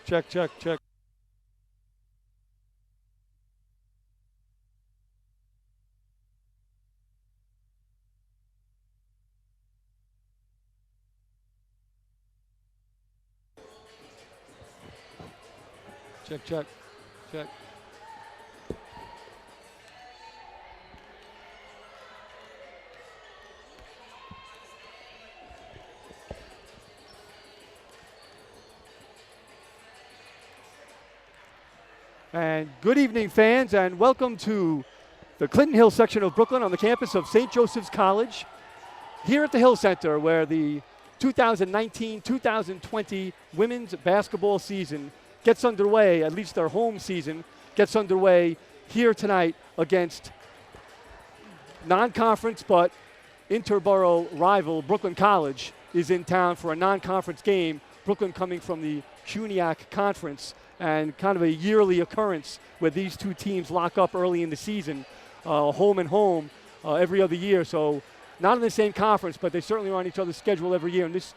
Check, check, check. Check, check, check. And good evening, fans, and welcome to the Clinton Hill section of Brooklyn on the campus of St. Joseph's College, here at the Hill Center, where the 2019-2020 women's basketball season gets underway, at least their home season gets underway here tonight against non-conference but interborough rival Brooklyn College is in town for a non-conference game. Brooklyn coming from the CUNYAC Conference, and kind of a yearly occurrence where these two teams lock up early in the season, home and home, every other year. So not in the same conference, but they certainly are on each other's schedule every year. And this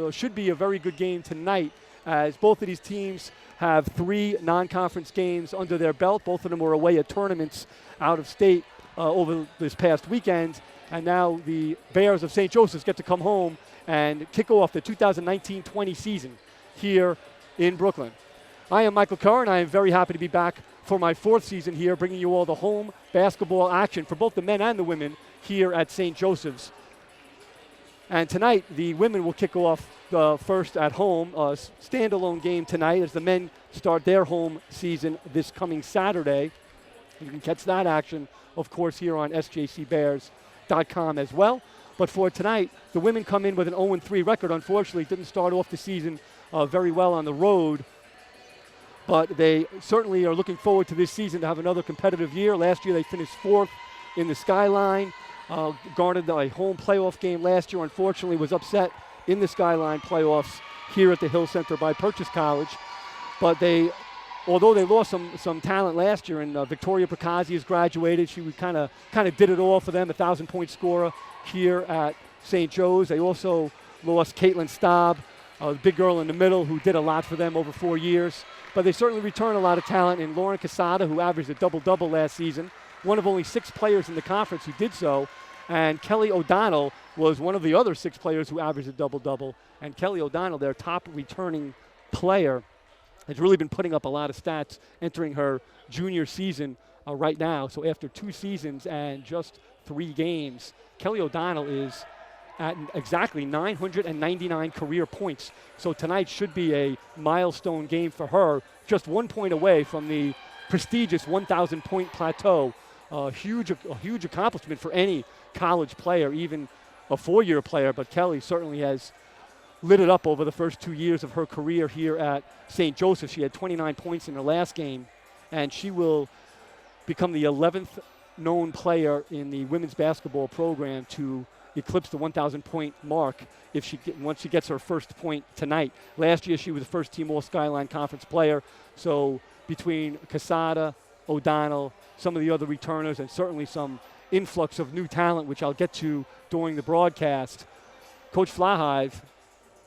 should be a very good game tonight, as both of these teams have 3 non-conference games under their belt. Both of them were away at tournaments out of state over this past weekend. And now the Bears of St. Joseph's get to come home and kick off the 2019-20 season here in Brooklyn. I am Michael Kerr, and I am very happy to be back for my 4th season here, bringing you all the home basketball action for both the men and the women here at St. Joseph's. And tonight, the women will kick off first at home, a standalone game tonight as the men start their home season this coming Saturday. You can catch that action, of course, here on sjcbears.com as well. But for tonight, the women come in with an 0-3 record. Unfortunately, didn't start off the season very well on the road. But they certainly are looking forward to this season to have another competitive year. Last year they finished 4th in the Skyline, garnered a home playoff game last year. Unfortunately, was upset in the Skyline playoffs here at the Hill Center by Purchase College. But although they lost some talent last year, and Victoria Prakazi has graduated, she kind of did it all for them, 1,000-point scorer here at St. Joe's. They also lost Caitlin Staub, the big girl in the middle, who did a lot for them over 4 years. But they certainly return a lot of talent in Lauren Casada, who averaged a double-double last season, one of only 6 players in the conference who did so. And Kelly O'Donnell was one of the other 6 players who averaged a double-double. And Kelly O'Donnell, their top returning player, has really been putting up a lot of stats entering her junior season right now. So after 2 seasons and just 3 games, Kelly O'Donnell is at exactly 999 career points. So tonight should be a milestone game for her, just 1 point away from the prestigious 1,000-point plateau. A huge accomplishment for any college player, even a 4-year player, but Kelly certainly has lit it up over the first 2 years of her career here at St. Joseph. She had 29 points in her last game, and she will become the 11th known player in the women's basketball program to eclipse the 1,000-point mark once she gets her first point tonight. Last year, she was a first-team All-Skyline Conference player. So between Casada, O'Donnell, some of the other returners, and certainly some influx of new talent, which I'll get to during the broadcast, Coach Flahive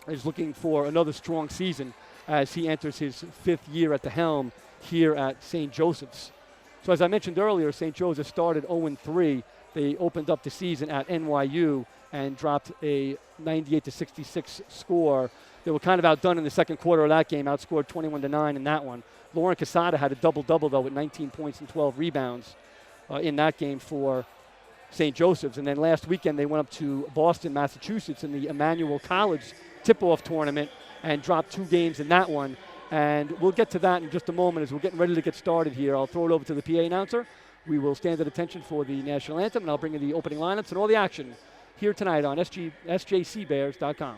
is looking for another strong season as he enters his 5th year at the helm here at St. Joseph's. So as I mentioned earlier, St. Joseph started 0-3. They opened up the season at NYU and dropped a 98-66 score. They were kind of outdone in the second quarter of that game, outscored 21-9 in that one. Lauren Casada had a double-double, though, with 19 points and 12 rebounds in that game for St. Joseph's. And then last weekend they went up to Boston, Massachusetts in the Emmanuel College tip-off tournament and dropped 2 games in that one. And we'll get to that in just a moment as we're getting ready to get started here. I'll throw it over to the PA announcer. We will stand at attention for the national anthem, and I'll bring you the opening lineups and all the action here tonight on sjcbears.com.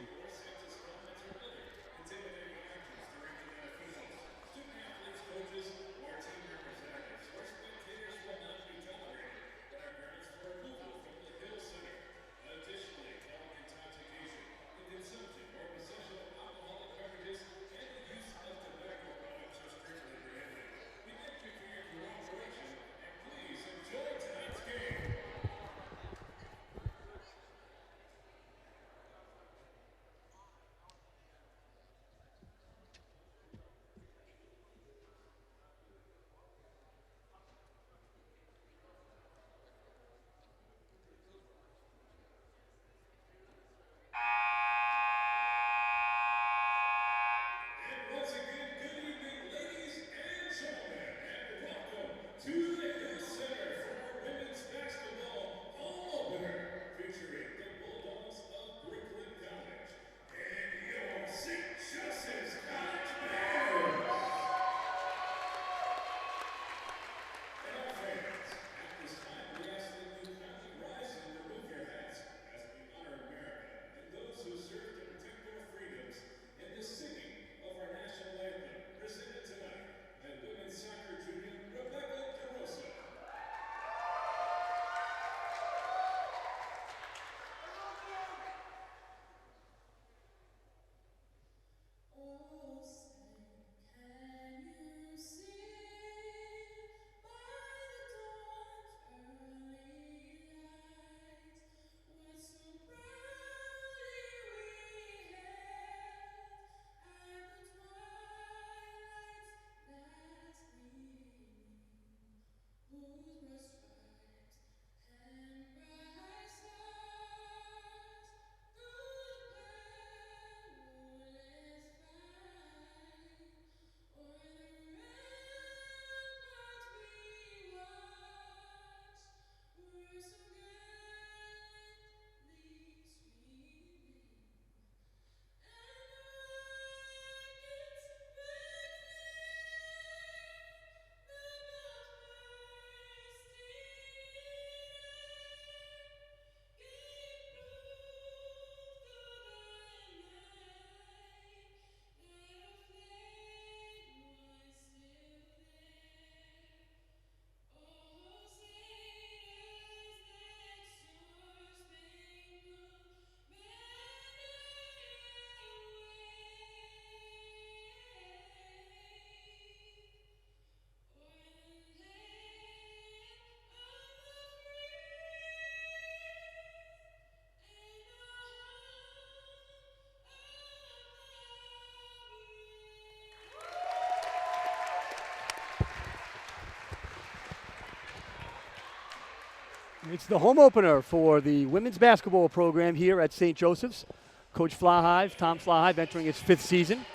It's the home opener for the women's basketball program here at St. Joseph's. Coach Flahive, Tom Flahive, entering his 5th season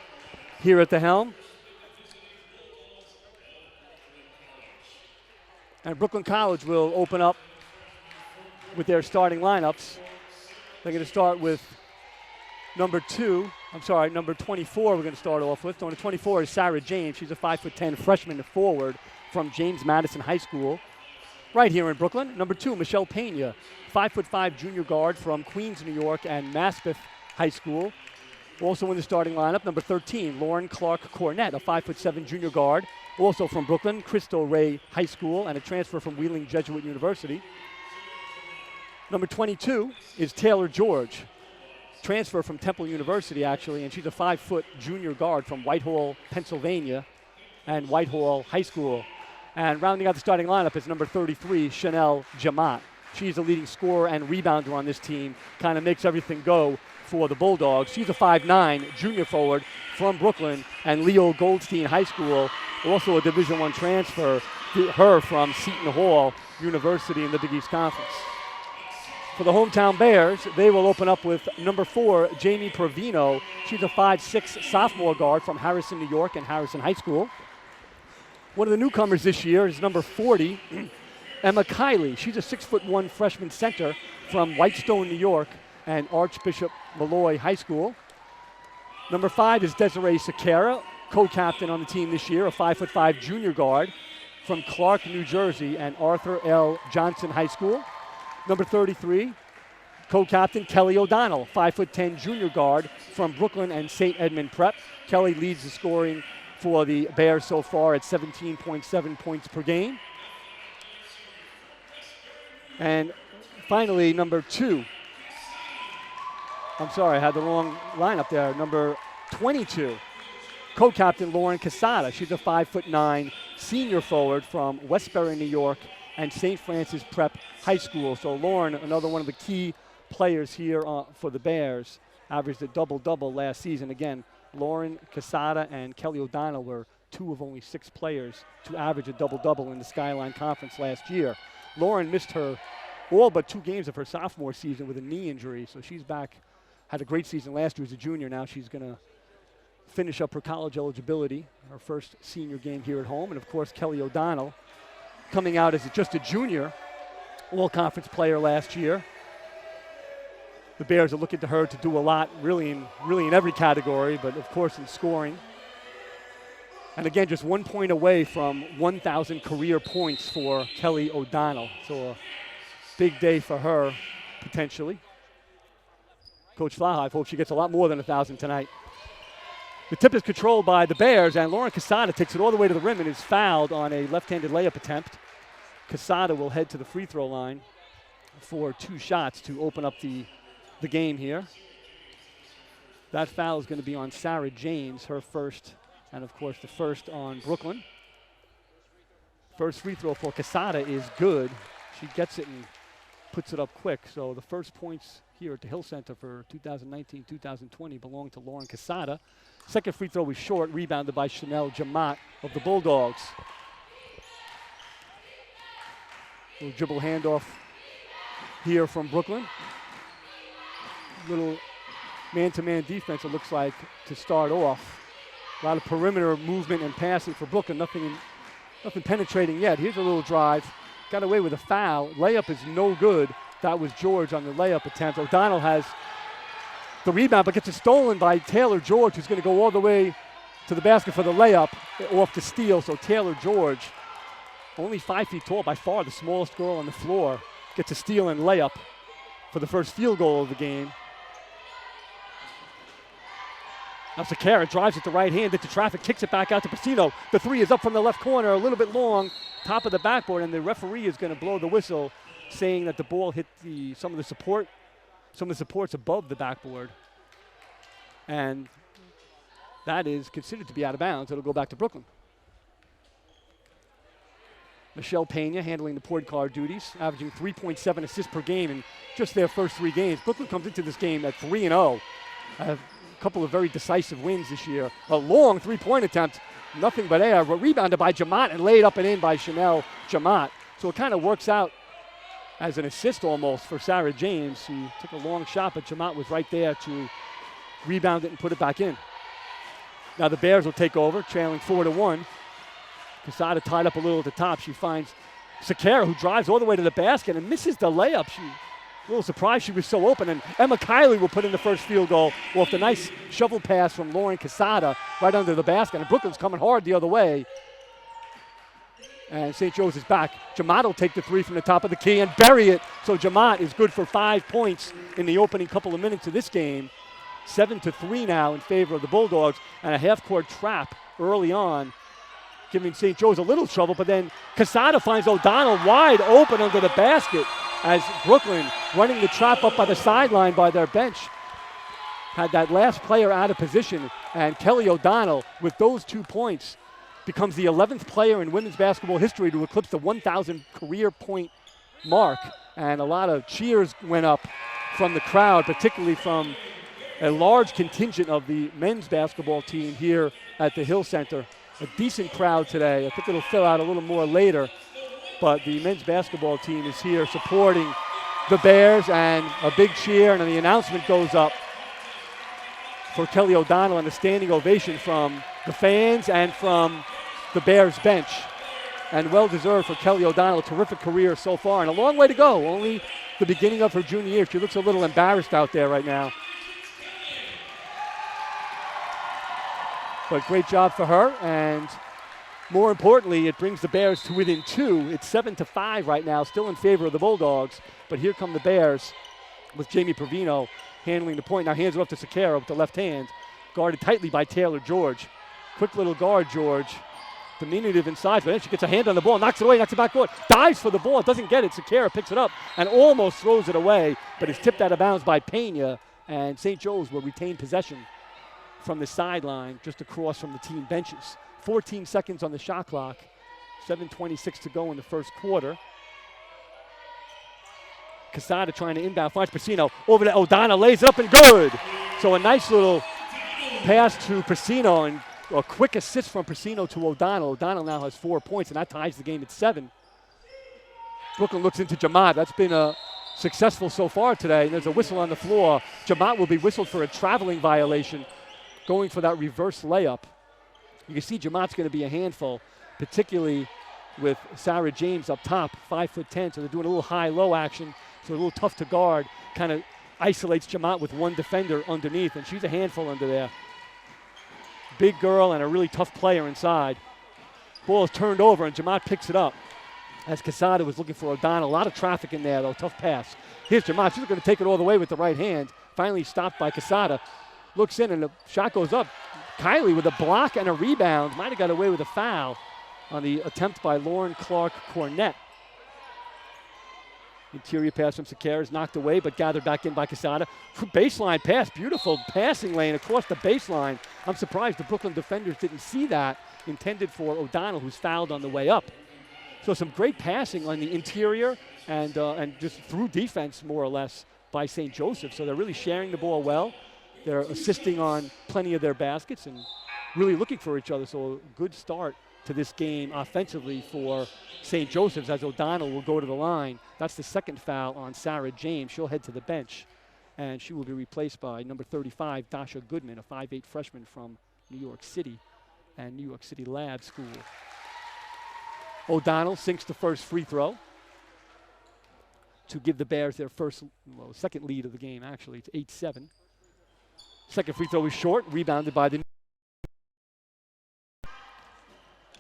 here at the helm. And Brooklyn College will open up with their starting lineups. They're going to start with number 24 we're going to start off with. Number 24 is Sarah James. She's a 5'10" freshman forward from James Madison High School right here in Brooklyn. Number 2, Michelle Pena, 5'5" junior guard from Queens, New York and Maspeth High School. Also in the starting lineup, number 13, Lauren Clark Cornett, a 5'7" junior guard, also from Brooklyn, Cristo Rey High School, and a transfer from Wheeling Jesuit University. Number 22 is Taylor George, transfer from Temple University, actually, and she's a 5' junior guard from Whitehall, Pennsylvania, and Whitehall High School. And rounding out the starting lineup is number 33, Chanel Jamat. She's a leading scorer and rebounder on this team, kind of makes everything go for the Bulldogs. She's a 5'9" junior forward from Brooklyn and Leo Goldstein High School, also a Division I transfer, her from Seton Hall University in the Big East Conference. For the hometown Bears, they will open up with number 4, Jamie Provino. She's a 5'6" sophomore guard from Harrison, New York and Harrison High School. One of the newcomers this year is number 40, Emma Kiley. She's a 6'1" freshman center from Whitestone, New York and Archbishop Malloy High School. Number 5 is Desiree Sequeira, co-captain on the team this year, a 5'5" junior guard from Clark, New Jersey and Arthur L. Johnson High School. Number 33, co-captain Kelly O'Donnell, 5'10" junior guard from Brooklyn and St. Edmund Prep. Kelly leads the scoring for the Bears so far at 17.7 points per game. And finally, number 2. I'm sorry, I had the wrong lineup there. Number 22, co-captain Lauren Casada. She's a 5'9" senior forward from Westbury, New York, and St. Francis Prep High School. So Lauren, another one of the key players here for the Bears, averaged a double-double last season. Again, Lauren Casada and Kelly O'Donnell were 2 of only 6 players to average a double-double in the Skyline Conference last year. Lauren missed all but 2 games of her sophomore season with a knee injury, so she's back. Had a great season last year as a junior. Now she's going to finish up her college eligibility, her first senior game here at home. And, of course, Kelly O'Donnell coming out as just a junior, all-conference player last year. The Bears are looking to her to do a lot, really in every category, but, of course, in scoring. And, again, just 1 point away from 1,000 career points for Kelly O'Donnell. So a big day for her, potentially. Coach Flahive hopes she gets a lot more than 1,000 tonight. The tip is controlled by the Bears, and Lauren Casada takes it all the way to the rim and is fouled on a left-handed layup attempt. Casada will head to the free throw line for 2 shots to open up the game here. That foul is going to be on Sarah James, her first, and of course the first on Brooklyn. First free throw for Casada is good. She gets it and puts it up quick. So the first points here at the Hill Center for 2019-2020 belong to Lauren Casada. Second free throw was short, rebounded by Chanel Jamat of the Bulldogs. Little dribble handoff here from Brooklyn. Little man-to-man defense, it looks like, to start off. A lot of perimeter movement and passing for Brooklyn. Nothing penetrating yet. Here's a little drive. Got away with a foul. Layup is no good. That was George on the layup attempt. O'Donnell has the rebound, but gets it stolen by Taylor George, who's going to go all the way to the basket for the layup off the steal. So Taylor George, only 5 feet tall, by far the smallest girl on the floor, gets a steal and layup for the first field goal of the game. Now Kerr drives it to right hand into traffic, kicks it back out to Pacino. The 3 is up from the left corner, a little bit long, top of the backboard, and the referee is going to blow the whistle, saying that the ball hit some of the supports above the backboard. And that is considered to be out of bounds. It'll go back to Brooklyn. Michelle Pena handling the point guard duties, averaging 3.7 assists per game in just their first 3 games. Brooklyn comes into this game at 3-0. A couple of very decisive wins this year. A long 3-point attempt, nothing but air, but rebounded by Jamat and laid up and in by Chanel Jamat. So it kind of works out as an assist almost for Sarah James, who took a long shot, but Jemot was right there to rebound it and put it back in. Now the Bears will take over, trailing 4-1. Quesada tied up a little at the top. She finds Sakara, who drives all the way to the basket and misses the layup. She a little surprised she was so open, and Emma Kiley will put in the first field goal off the nice shovel pass from Lauren Quesada right under the basket, and Brooklyn's coming hard the other way. And St. Joe's is back. Jemot will take the three from the top of the key and bury it. So Jemot is good for 5 points in the opening couple of minutes of this game. 7-3 now in favor of the Bulldogs, and a half-court trap early on, giving St. Joe's a little trouble, but then Quesada finds O'Donnell wide open under the basket as Brooklyn, running the trap up by the sideline by their bench, had that last player out of position, and Kelly O'Donnell, with those 2 points, becomes the 11th player in women's basketball history to eclipse the 1,000 career point mark. And a lot of cheers went up from the crowd, particularly from a large contingent of the men's basketball team here at the Hill Center. A decent crowd today. I think it'll fill out a little more later, but the men's basketball team is here supporting the Bears, and a big cheer, and the announcement goes up for Kelly O'Donnell, and a standing ovation from the fans and from the Bears bench. And well-deserved for Kelly O'Donnell. A terrific career so far, and a long way to go. Only the beginning of her junior year. She looks a little embarrassed out there right now. But great job for her, and more importantly, it brings the Bears to within 2. It's 7-5 right now, still in favor of the Bulldogs. But here come the Bears with Jamie Provino handling the point. Now hands it off to Sakara with the left hand, guarded tightly by Taylor George. Quick little guard, George. Diminutive inside, but then she gets a hand on the ball, knocks it away, knocks it backcourt, dives for the ball, doesn't get it. Sakara picks it up and almost throws it away, but is tipped out of bounds by Pena, and St. Joe's will retain possession from the sideline just across from the team benches. 14 seconds on the shot clock, 7:26 to go in the first quarter. Quesada trying to inbound, finds Pacino, over to O'Donnell, lays it up and good. So a nice little pass to Pacino, and a quick assist from Pacino to O'Donnell. O'Donnell now has 4 points, and that ties the game at 7. Brooklyn looks into Jemot. That's been successful so far today. And there's a whistle on the floor. Jemot will be whistled for a traveling violation, going for that reverse layup. You can see Jemot's going to be a handful, particularly with Sarah James up top, 5'10", so they're doing a little high-low action, so a little tough to guard. Kind of isolates Jemot with one defender underneath, and she's a handful under there. Big girl and a really tough player inside. Ball is turned over, and Jemot picks it up as Quesada was looking for O'Donnell. A lot of traffic in there, though. Tough pass. Here's Jemot. She's going to take it all the way with the right hand. Finally stopped by Quesada. Looks in, and the shot goes up. Kiley with a block and a rebound. Might have got away with a foul on the attempt by Lauren Clark-Cornett. Interior pass from Sakara is knocked away, but gathered back in by Quesada. Baseline pass, beautiful passing lane across the baseline. I'm surprised the Brooklyn defenders didn't see that. Intended for O'Donnell, who's fouled on the way up. So some great passing on the interior and just through defense, more or less, by St. Joseph. So they're really sharing the ball well. They're assisting on plenty of their baskets and really looking for each other. So a good start to this game offensively for St. Joseph's, as O'Donnell will go to the line. That's the second foul on Sarah James. She'll head to the bench, and she will be replaced by number 35, Dasha Goodman, a 5'8" freshman from New York City and New York City Lab School. O'Donnell sinks the first free throw to give the Bears their second lead of the game, actually. It's 8-7. Second free throw is short, rebounded by the...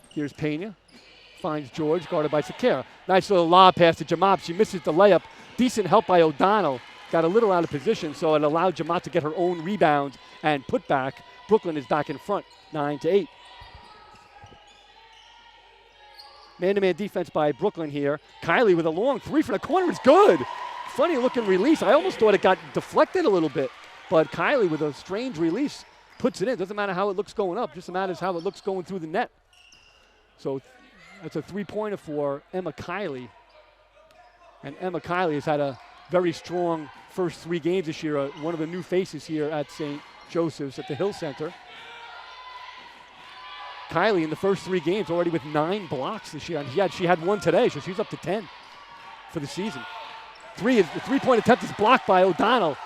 Here's Pena, finds George, guarded by Sakara. Nice little lob pass to Jemot. She misses the layup. Decent help by O'Donnell. Got a little out of position, so it allowed Jemot to get her own rebound and put back. Brooklyn is back in front, 9-8. Man-to-man defense by Brooklyn here. Kiley with a long three from the corner is good. Funny looking release. I almost thought it got deflected a little bit, but Kiley with a strange release puts it in. Doesn't matter how it looks going up, just matters how it looks going through the net. So that's a three-pointer for Emma Kiley. And Emma Kiley has had a very strong first 3 games this year. One of the new faces here at St. Joseph's at the Hill Center. Kiley in the first 3 games already with 9 blocks this year. And she had one today, so she's up to 10 for the season. The three-point attempt is blocked by O'Donnell.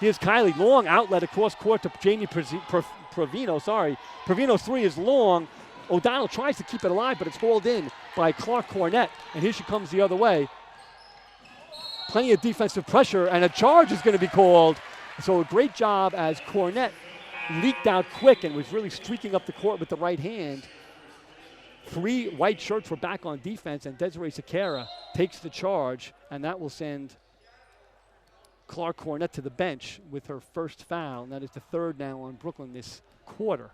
Here's Kylie, long outlet across court to Jamie Provino. Provino's three is long. O'Donnell tries to keep it alive, but it's hauled in by Clark Cornett. And here she comes the other way. Plenty of defensive pressure, and a charge is going to be called. So a great job as Cornett leaked out quick and was really streaking up the court with the right hand. 3 white shirts were back on defense, and Desiree Sequeira takes the charge, and that will send Clark Cornett to the bench with her first foul, and that is the 3rd now on Brooklyn this quarter.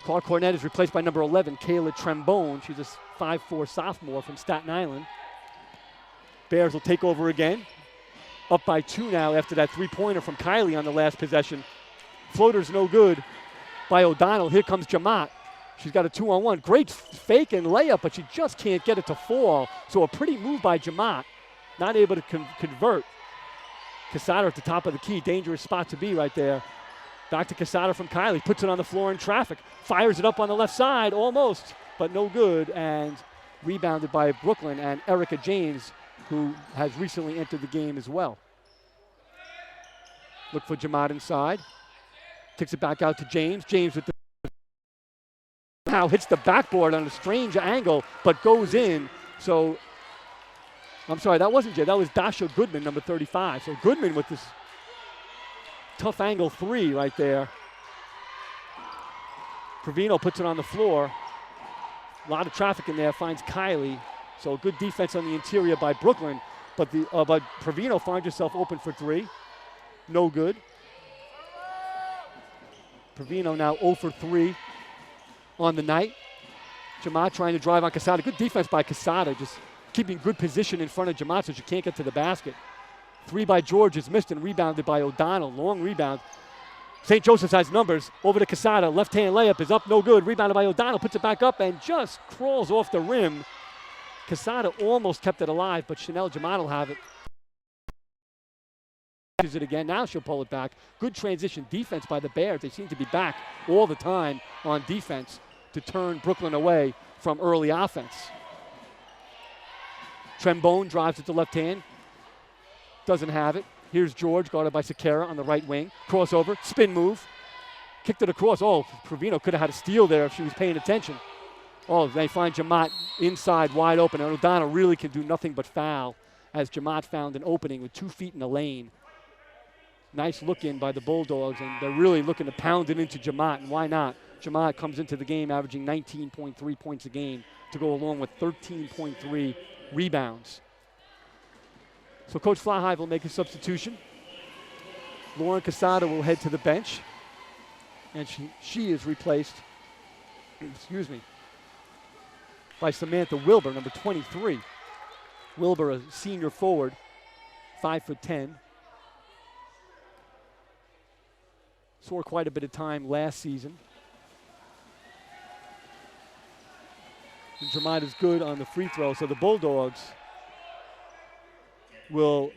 Clark Cornett is replaced by number 11, Kayla Trembone. She's a 5'4" sophomore from Staten Island. Bears will take over again. Up by 2 now after that three-pointer from Kylie on the last possession. Floater's no good by O'Donnell. Here comes Jamat. She's got a 2-on-1. Great fake and layup, but she just can't get it to fall. So a pretty move by Jamat. Not able to convert. Quesada at the top of the key. Dangerous spot to be right there. Back to Quesada from Kylie. Puts it on the floor in traffic. Fires it up on the left side, almost, but no good. And rebounded by Brooklyn and Erica James, who has recently entered the game as well. Look for Jamat inside. Kicks it back out to James. James with the now hits the backboard on a strange angle, but goes in. So, I'm sorry, that wasn't Jay. That was Dasha Goodman, number 35. So Goodman with this tough angle 3 right there. Provino puts it on the floor. A lot of traffic in there, finds Kylie. So good defense on the interior by Brooklyn, but Provino finds herself open for 3. No good. Provino now 0 for 3 on the night. Jamat trying to drive on Quesada. Good defense by Quesada, just keeping good position in front of Jamat so she can't get to the basket. 3 by George is missed and rebounded by O'Donnell. Long rebound. St. Joseph's has numbers. Over to Quesada. Left-hand layup is up, no good. Rebounded by O'Donnell. Puts it back up and just crawls off the rim. Quesada almost kept it alive, but Chanel Jamat will have it. It again. Now she'll pull it back. Good transition defense by the Bears. They seem to be back all the time on defense to turn Brooklyn away from early offense. Trembone drives it to left hand. Doesn't have it. Here's George, guarded by Sequeira on the right wing. Crossover, spin move. Kicked it across. Oh, Provino could have had a steal there if she was paying attention. Oh, they find Jamat inside wide open. And O'Donnell really can do nothing but foul as Jamat found an opening with 2 feet in the lane. Nice look in by the Bulldogs, and they're really looking to pound it into Jamat, and why not? Jamat comes into the game averaging 19.3 points a game to go along with 13.3 rebounds. So Coach Flahive will make a substitution. Lauren Quesada will head to the bench, and she is replaced, by Samantha Wilbur, number 23. Wilbur, a senior forward, 5'10". Saw quite a bit of time last season. And Jamat is good on the free throw, so the Bulldogs will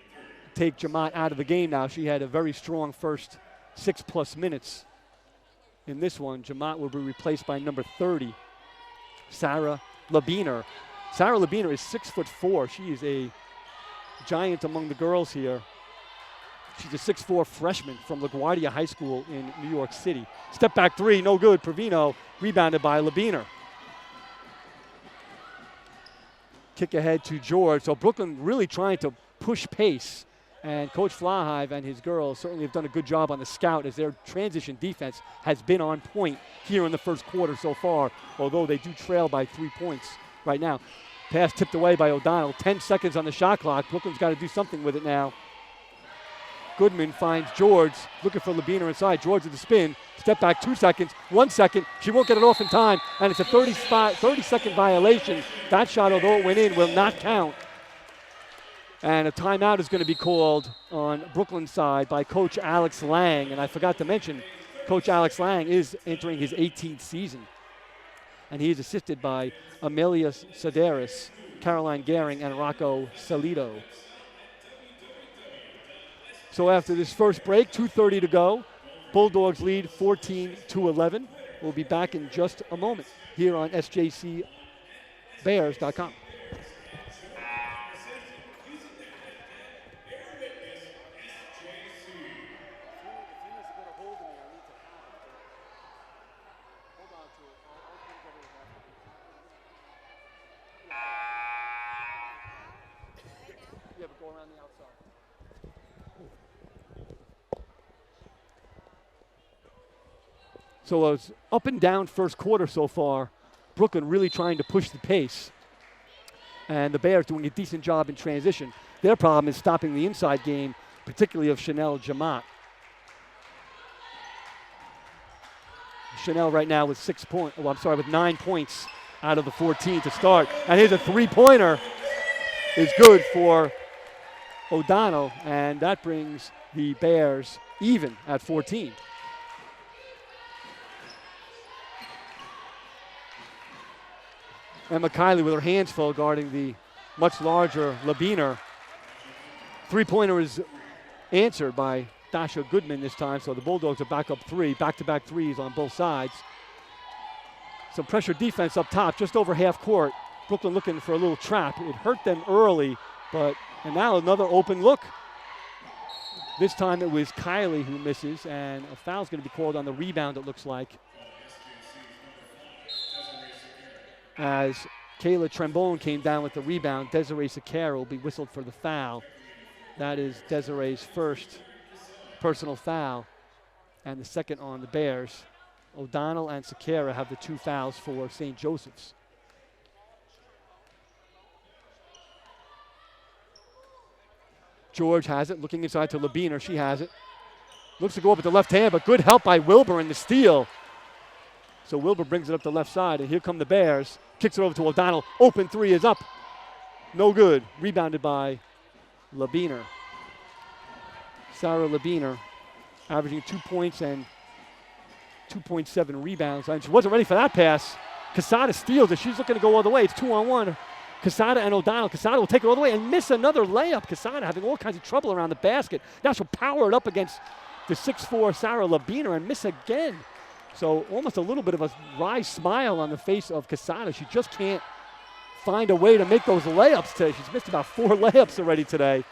take Jamat out of the game now. She had a very strong first 6+ minutes in this one. Jamat will be replaced by number 30, Sarah Labiner. Sarah Labiner is 6'4". She is a giant among the girls here. She's a 6'4" freshman from LaGuardia High School in New York City. Step back 3, no good. Provino rebounded by Labiner. Kick ahead to George. So Brooklyn really trying to push pace. And Coach Flahive and his girls certainly have done a good job on the scout as their transition defense has been on point here in the first quarter so far, although they do trail by 3 points right now. Pass tipped away by O'Donnell. 10 seconds on the shot clock. Brooklyn's got to do something with it now. Goodman finds George, looking for Labiner inside. George with the spin. Step back 2 seconds, 1 second. She won't get it off in time, and it's a 30-second violation. That shot, although it went in, will not count. And a timeout is going to be called on Brooklyn's side by Coach Alex Lang. And I forgot to mention, Coach Alex Lang is entering his 18th season. And he is assisted by Amelia Sedaris, Caroline Gehring, and Rocco Salido. So after this first break, 2:30 to go. Bulldogs lead 14-11. We'll be back in just a moment here on SJCBears.com. So it's up and down first quarter so far. Brooklyn really trying to push the pace. And the Bears doing a decent job in transition. Their problem is stopping the inside game, particularly of Chanel Jamat. Chanel right now with 9 points out of the 14 to start. And here's a three-pointer is good for O'Donnell, and that brings the Bears even at 14. Emma Kiley with her hands full guarding the much larger Labiner. Three-pointer is answered by Dasha Goodman this time, so the Bulldogs are back up three, back-to-back threes on both sides. Some pressure defense up top, just over half court. Brooklyn looking for a little trap. It hurt them early, and now another open look. This time it was Kiley who misses, and a foul's going to be called on the rebound, it looks like, as Kayla Trembone came down with the rebound. Desiree Sakara will be whistled for the foul. That is Desiree's first personal foul, and the second on the Bears. O'Donnell and Sakara have the 2 fouls for St. Joseph's. George has it, looking inside to Labiner. She has it. Looks to go up with the left hand, but good help by Wilbur in the steal. So Wilbur brings it up the left side, and here come the Bears. Kicks it over to O'Donnell. Open three is up. No good. Rebounded by Labiner. Sarah Labiner averaging 2 points and 2.7 rebounds. And she wasn't ready for that pass. Quesada steals it. She's looking to go all the way. It's 2-on-1. Quesada and O'Donnell. Quesada will take it all the way and miss another layup. Quesada having all kinds of trouble around the basket. Now she'll power it up against the 6'4" Sarah Labiner and miss again. So almost a little bit of a wry smile on the face of Quesada. She just can't find a way to make those layups today. She's missed about 4 layups already today.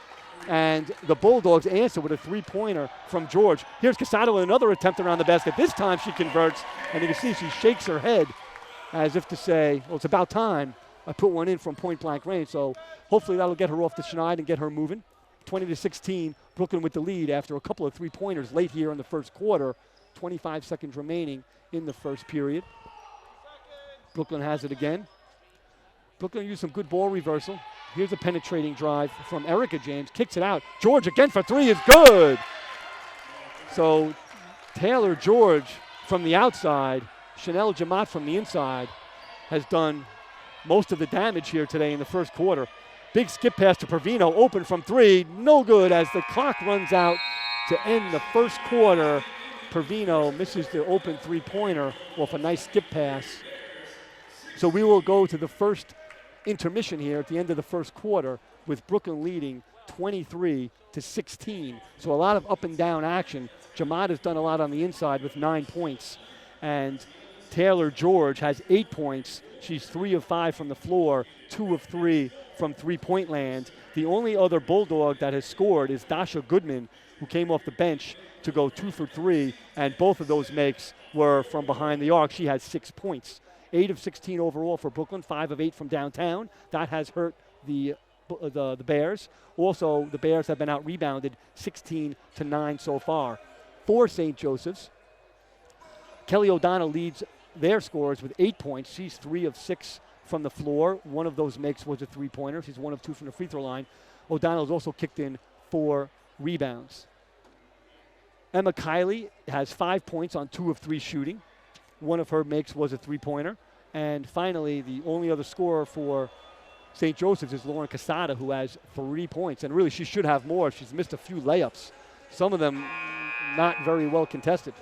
And the Bulldogs answer with a three-pointer from George. Here's Quesada with another attempt around the basket. This time she converts, and you can see she shakes her head as if to say, well, it's about time I put one in from point-blank range. So hopefully that'll get her off the schneid and get her moving. 20-16, Brooklyn with the lead after a couple of three-pointers late here in the first quarter. 25 seconds remaining in the first period. Brooklyn has it again. Brooklyn used some good ball reversal. Here's a penetrating drive from Erica James. Kicks it out. George again for three is good. So Taylor George from the outside, Chanel Jamat from the inside has done most of the damage here today in the first quarter. Big skip pass to Pervino, open from three. No good as the clock runs out to end the first quarter. Pervino misses the open three-pointer off a nice skip pass. So we will go to the first intermission here at the end of the first quarter with Brooklyn leading 23-16. So a lot of up and down action. Jamat has done a lot on the inside with 9 points. And Taylor George has 8 points. She's 3 of 5 from the floor, 2 of 3 from three-point land. The only other Bulldog that has scored is Dasha Goodman, who came off the bench to go 2 for 3, and both of those makes were from behind the arc. She had 6 points. 8 of 16 overall for Brooklyn, 5 of 8 from downtown. That has hurt the Bears. Also, the Bears have been out-rebounded 16-9 so far. For St. Joseph's, Kelly O'Donnell leads their scores with 8 points. She's 3 of 6 from the floor. One of those makes was a three-pointer. She's 1 of 2 from the free throw line. O'Donnell's also kicked in 4 rebounds. Emma Kiley has 5 points on 2 of 3 shooting. One of her makes was a three-pointer. And finally, the only other scorer for St. Joseph's is Lauren Quesada, who has 3 points. And really, she should have more. She's missed a few layups, some of them not very well contested.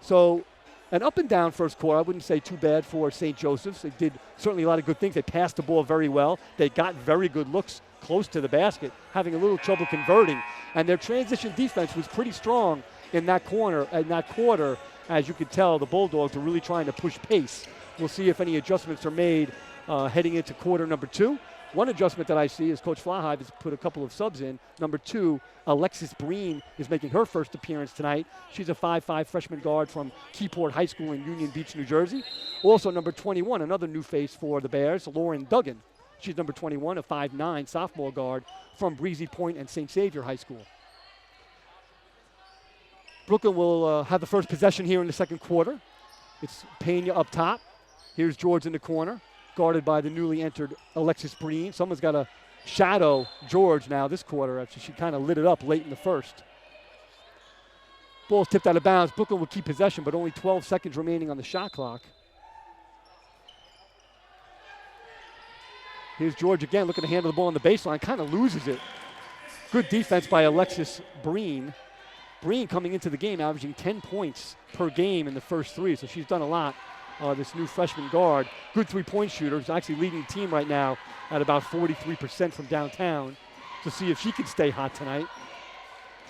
So an up and down first quarter. I wouldn't say too bad for St. Joseph's. They did certainly a lot of good things. They passed the ball very well. They got very good looks close to the basket, having a little trouble converting. And their transition defense was pretty strong in that quarter. As you could tell, the Bulldogs are really trying to push pace. We'll see if any adjustments are made heading into quarter number 2. One adjustment that I see is Coach Flahive has put a couple of subs in. Number 2, Alexis Breen is making her first appearance tonight. She's a 5'5" freshman guard from Keyport High School in Union Beach, New Jersey. Also number 21, another new face for the Bears, Lauren Duggan. She's number 21, a 5'9" sophomore guard from Breezy Point and St. Xavier High School. Brooklyn will have the first possession here in the second quarter. It's Pena up top. Here's George in the corner, guarded by the newly entered Alexis Breen. Someone's got to shadow George now this quarter after she kind of lit it up late in the first. Ball's tipped out of bounds. Brooklyn will keep possession, but only 12 seconds remaining on the shot clock. Here's George again, looking to handle the ball on the baseline, kind of loses it. Good defense by Alexis Breen. Breen coming into the game averaging 10 points per game in the first three, so she's done a lot. This new freshman guard, good three-point shooter, is actually leading the team right now at about 43% from downtown. To see if she can stay hot tonight.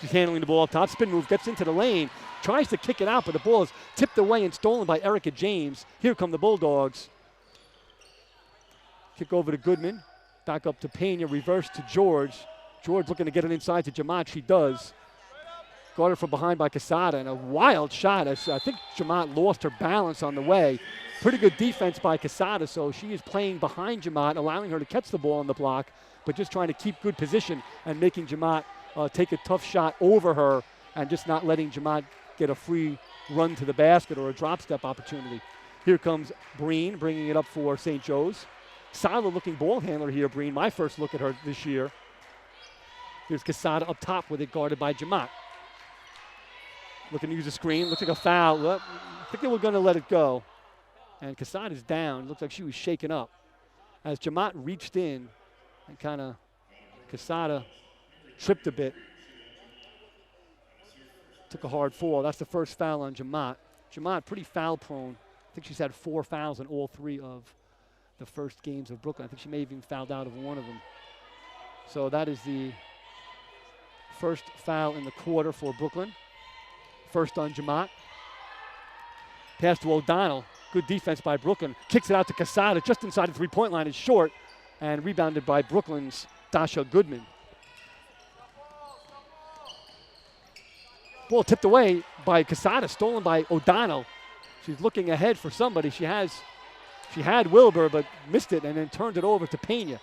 She's handling the ball up top, spin move, gets into the lane, tries to kick it out, but the ball is tipped away and stolen by Erica James. Here come the Bulldogs. Kick over to Goodman, back up to Pena, reverse to George. George looking to get it inside to Jamont, she does. Guarded from behind by Quesada, and a wild shot. I think Jamont lost her balance on the way. Pretty good defense by Quesada, so she is playing behind Jamont, allowing her to catch the ball on the block, but just trying to keep good position and making Jamont take a tough shot over her and just not letting Jamont get a free run to the basket or a drop step opportunity. Here comes Breen, bringing it up for St. Joe's. Solid looking ball handler here, Breen. My first look at her this year. Here's Quesada up top with it, guarded by Jamont. Looking to use a screen. Looks like a foul. Well, I think they were going to let it go. And Quesada's down. Looks like she was shaken up. As Jamont reached in and kind of Quesada tripped a bit. Took a hard fall. That's the first foul on Jamont. Jamont pretty foul prone. I think she's had 4 fouls in all 3 of the first games of Brooklyn. I think she may have even fouled out of one of them. So that is the first foul in the quarter for Brooklyn. First on Jamont. Pass to O'Donnell. Good defense by Brooklyn. Kicks it out to Quesada just inside the three-point line. Is short and rebounded by Brooklyn's Dasha Goodman. Ball tipped away by Quesada, stolen by O'Donnell. She's looking ahead for somebody. She had Wilbur, but missed it and then turned it over to Pena.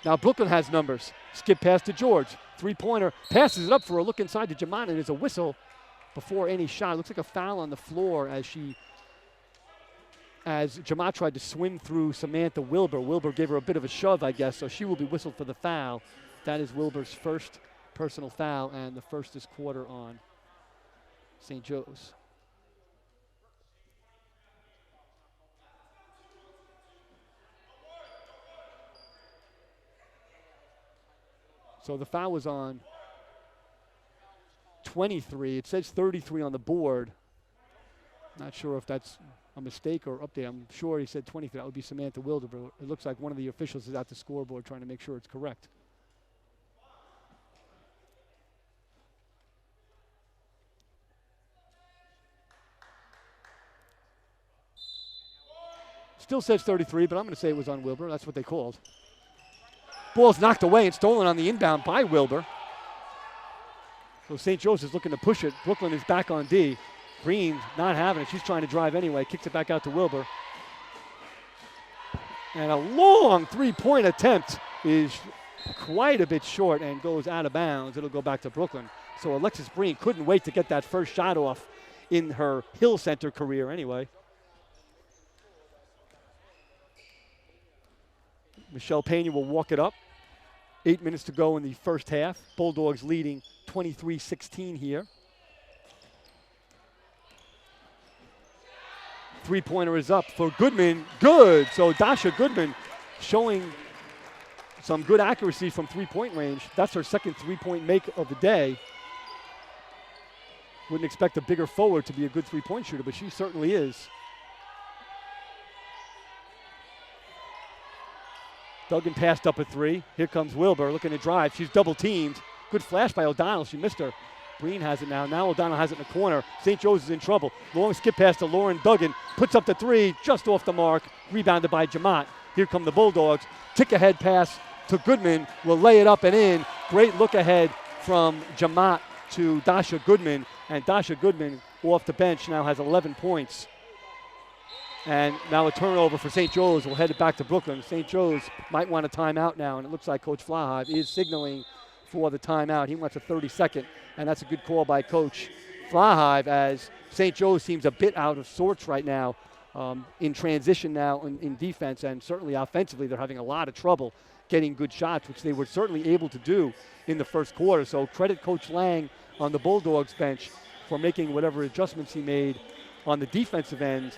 Now Brooklyn has numbers. Skip pass to George. Three-pointer. Passes it up for a look inside to Jamont, and there's a whistle before any shot. Looks like a foul on the floor as Jamont tried to swim through Samantha Wilbur. Wilbur gave her a bit of a shove, I guess, so she will be whistled for the foul. That is Wilbur's first personal foul, and the first this quarter on St. Joe's. So the foul was on 23. It says 33 on the board. Not sure if that's a mistake or update. I'm sure he said 23. That would be Samantha Wilder, but it looks like one of the officials is at the scoreboard trying to make sure it's correct. Still says 33, but I'm going to say it was on Wilbur. That's what they called. Ball's knocked away and stolen on the inbound by Wilbur. So St. Joe's is looking to push it. Brooklyn is back on D. Green not having it. She's trying to drive anyway. Kicks it back out to Wilbur. And a long three-point attempt is quite a bit short and goes out of bounds. It'll go back to Brooklyn. So Alexis Breen couldn't wait to get that first shot off in her Hill Center career anyway. Michelle Pena will walk it up. 8 minutes to go in the first half. Bulldogs leading 23-16 here. Three-pointer is up for Goodman. Good. So Dasha Goodman showing some good accuracy from three-point range. That's her second three-point make of the day. Wouldn't expect a bigger forward to be a good three-point shooter, but she certainly is. Duggan passed up a three. Here comes Wilbur looking to drive. She's double teamed. Good flash by O'Donnell. She missed her. Breen has it now. Now O'Donnell has it in the corner. St. Joe's is in trouble. Long skip pass to Lauren Duggan. Puts up the three, just off the mark. Rebounded by Jamont. Here come the Bulldogs. Tick ahead pass to Goodman. Will lay it up and in. Great look ahead from Jamont to Dasha Goodman. And Dasha Goodman off the bench now has 11 points. And now a turnover for St. Joe's. We'll head it back to Brooklyn. St. Joe's might want a timeout now, and it looks like Coach Flahive is signaling for the timeout. He wants a 30-second, and that's a good call by Coach Flahive, as St. Joe's seems a bit out of sorts right now in transition now in defense, and certainly offensively they're having a lot of trouble getting good shots, which they were certainly able to do in the first quarter. So credit Coach Lang on the Bulldogs bench for making whatever adjustments he made on the defensive end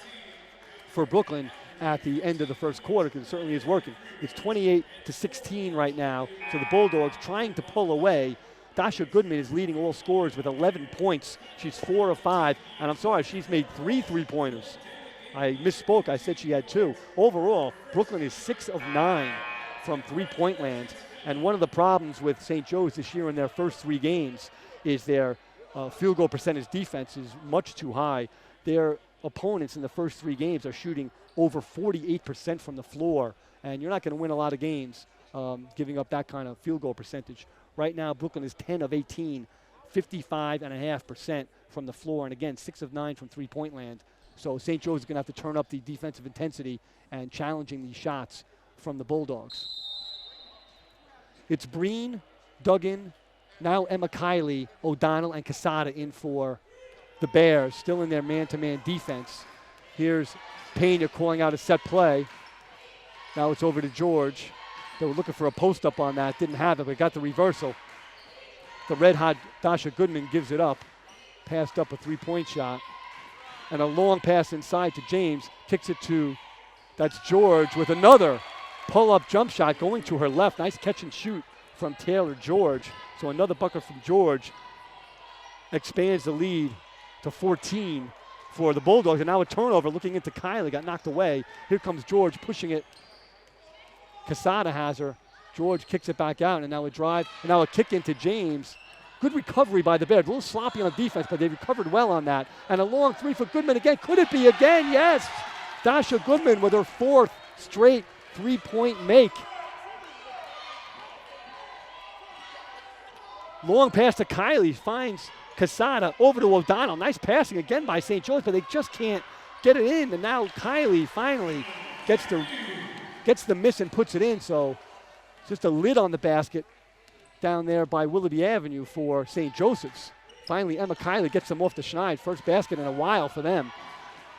for Brooklyn at the end of the first quarter, because it certainly is working. It's 28-16 right now, so the Bulldogs trying to pull away. Dasha Goodman is leading all scorers with 11 points. She's 4 of 5, and I'm sorry, she's made 3 3-pointers. I misspoke, I said she had 2. Overall, Brooklyn is 6 of 9 from three-point land, and one of the problems with St. Joe's this year in their first 3 games is their field goal percentage defense is much too high. Their opponents in the first 3 games are shooting over 48% from the floor, and you're not going to win a lot of games giving up that kind of field goal percentage. Right now, Brooklyn is 10 of 18, 55.5% from the floor, and again, 6 of 9 from three-point land. So St. Joe's is going to have to turn up the defensive intensity and challenging these shots from the Bulldogs. It's Breen, Duggan, now Emma Kiley, O'Donnell, and Quesada in for the Bears, still in their man-to-man defense. Here's Pena calling out a set play. Now it's over to George. They were looking for a post-up on that, didn't have it, but got the reversal. The red-hot Dasha Goodman gives it up, passed up a three-point shot. And a long pass inside to James, kicks it to, that's George with another pull-up jump shot going to her left. Nice catch and shoot from Taylor George. So another bucket from George expands the lead to 14 for the Bulldogs. And now a turnover looking into Kylie, got knocked away. Here comes George pushing it. Quesada has her. George kicks it back out, and now a drive, and now a kick into James. Good recovery by the Bears. A little sloppy on defense, but they recovered well on that. And a long 3 for Goodman again. Could it be again? Yes. Dasha Goodman with her 4th straight three-point make. Long pass to Kylie, finds Quesada over to O'Donnell. Nice passing again by St. Joe's, but they just can't get it in. And now Kylie finally gets the miss and puts it in. So just a lid on the basket down there by Willoughby Avenue for St. Joseph's. Finally, Emma Kiley gets them off the schneid. First basket in a while for them.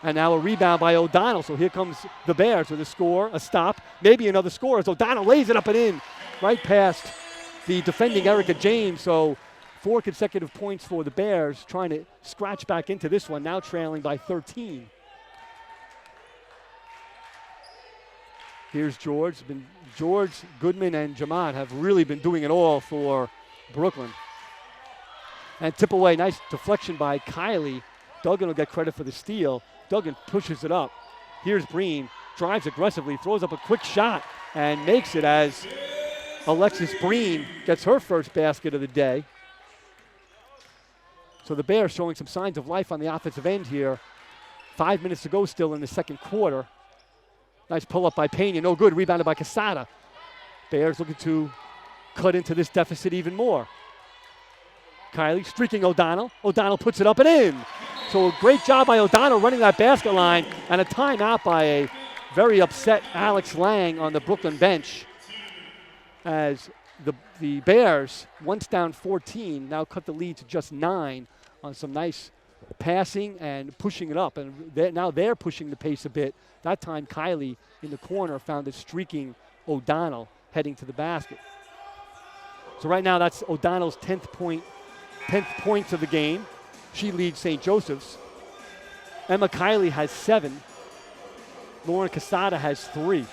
And now a rebound by O'Donnell. So here comes the Bears with a score, a stop, maybe another score as O'Donnell lays it up and in right past the defending Erica James. So 4 consecutive points for the Bears, trying to scratch back into this one, now trailing by 13. Here's George. George, Goodman, and Jamad have really been doing it all for Brooklyn. And tip away, nice deflection by Kylie. Duggan will get credit for the steal. Duggan pushes it up. Here's Breen, drives aggressively, throws up a quick shot, and makes it as Alexis Breen gets her first basket of the day. So the Bears showing some signs of life on the offensive end here. 5 minutes to go still in the second quarter. Nice pull-up by Pena, no good, rebounded by Quesada. Bears looking to cut into this deficit even more. Kylie streaking O'Donnell. O'Donnell puts it up and in. So a great job by O'Donnell running that basket line, and a timeout by a very upset Alex Lang on the Brooklyn bench, as the Bears, once down 14, now cut the lead to just 9 on some nice passing and pushing it up. And now they're pushing the pace a bit. That time Kylie in the corner found a streaking O'Donnell heading to the basket. So right now that's O'Donnell's 10th points of the game. She leads St. Joseph's. Emma Kylie has 7. Lauren Quesada has 3.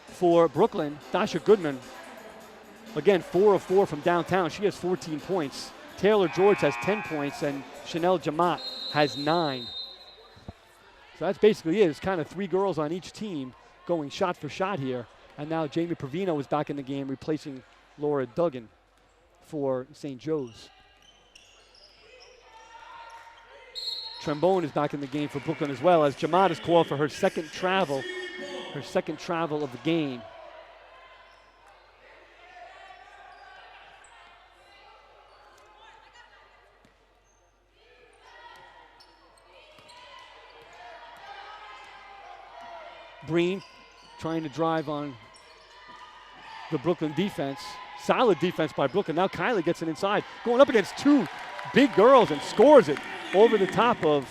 For Brooklyn, Dasha Goodman, again, 4 of 4 from downtown. She has 14 points. Taylor George has 10 points, and Chanel Jamat has 9. So that's basically it. It's kind of 3 girls on each team going shot for shot here. And now Jamie Provino is back in the game, replacing Laura Duggan for St. Joe's. Trembone is back in the game for Brooklyn as well, as Jamat is called for her second travel of the game. Breen trying to drive on the Brooklyn defense. Solid defense by Brooklyn. Now Kylie gets it inside, going up against two big girls and scores it over the top of,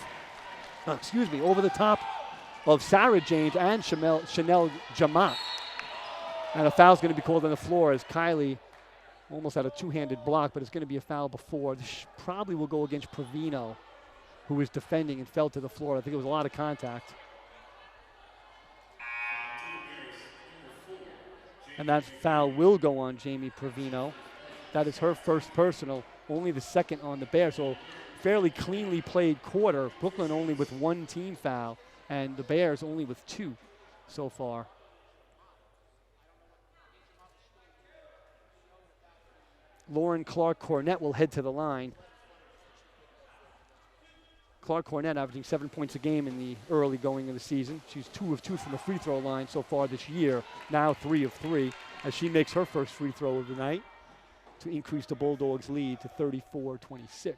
Sarah James and Chanel Jamat. And a foul's going to be called on the floor as Kylie almost had a two-handed block, but it's going to be a foul before. This probably will go against Provino, who was defending and fell to the floor. I think it was a lot of contact. And that foul will go on Jamie Provino. That is her first personal, only the second on the Bears. So fairly cleanly played quarter. Brooklyn only with one team foul, and the Bears only with two so far. Lauren Clark-Cornett will head to the line. Clark-Cornett averaging 7 points a game in the early going of the season. She's 2 of 2 from the free throw line so far this year, now 3 of 3, as she makes her first free throw of the night to increase the Bulldogs' lead to 34-26.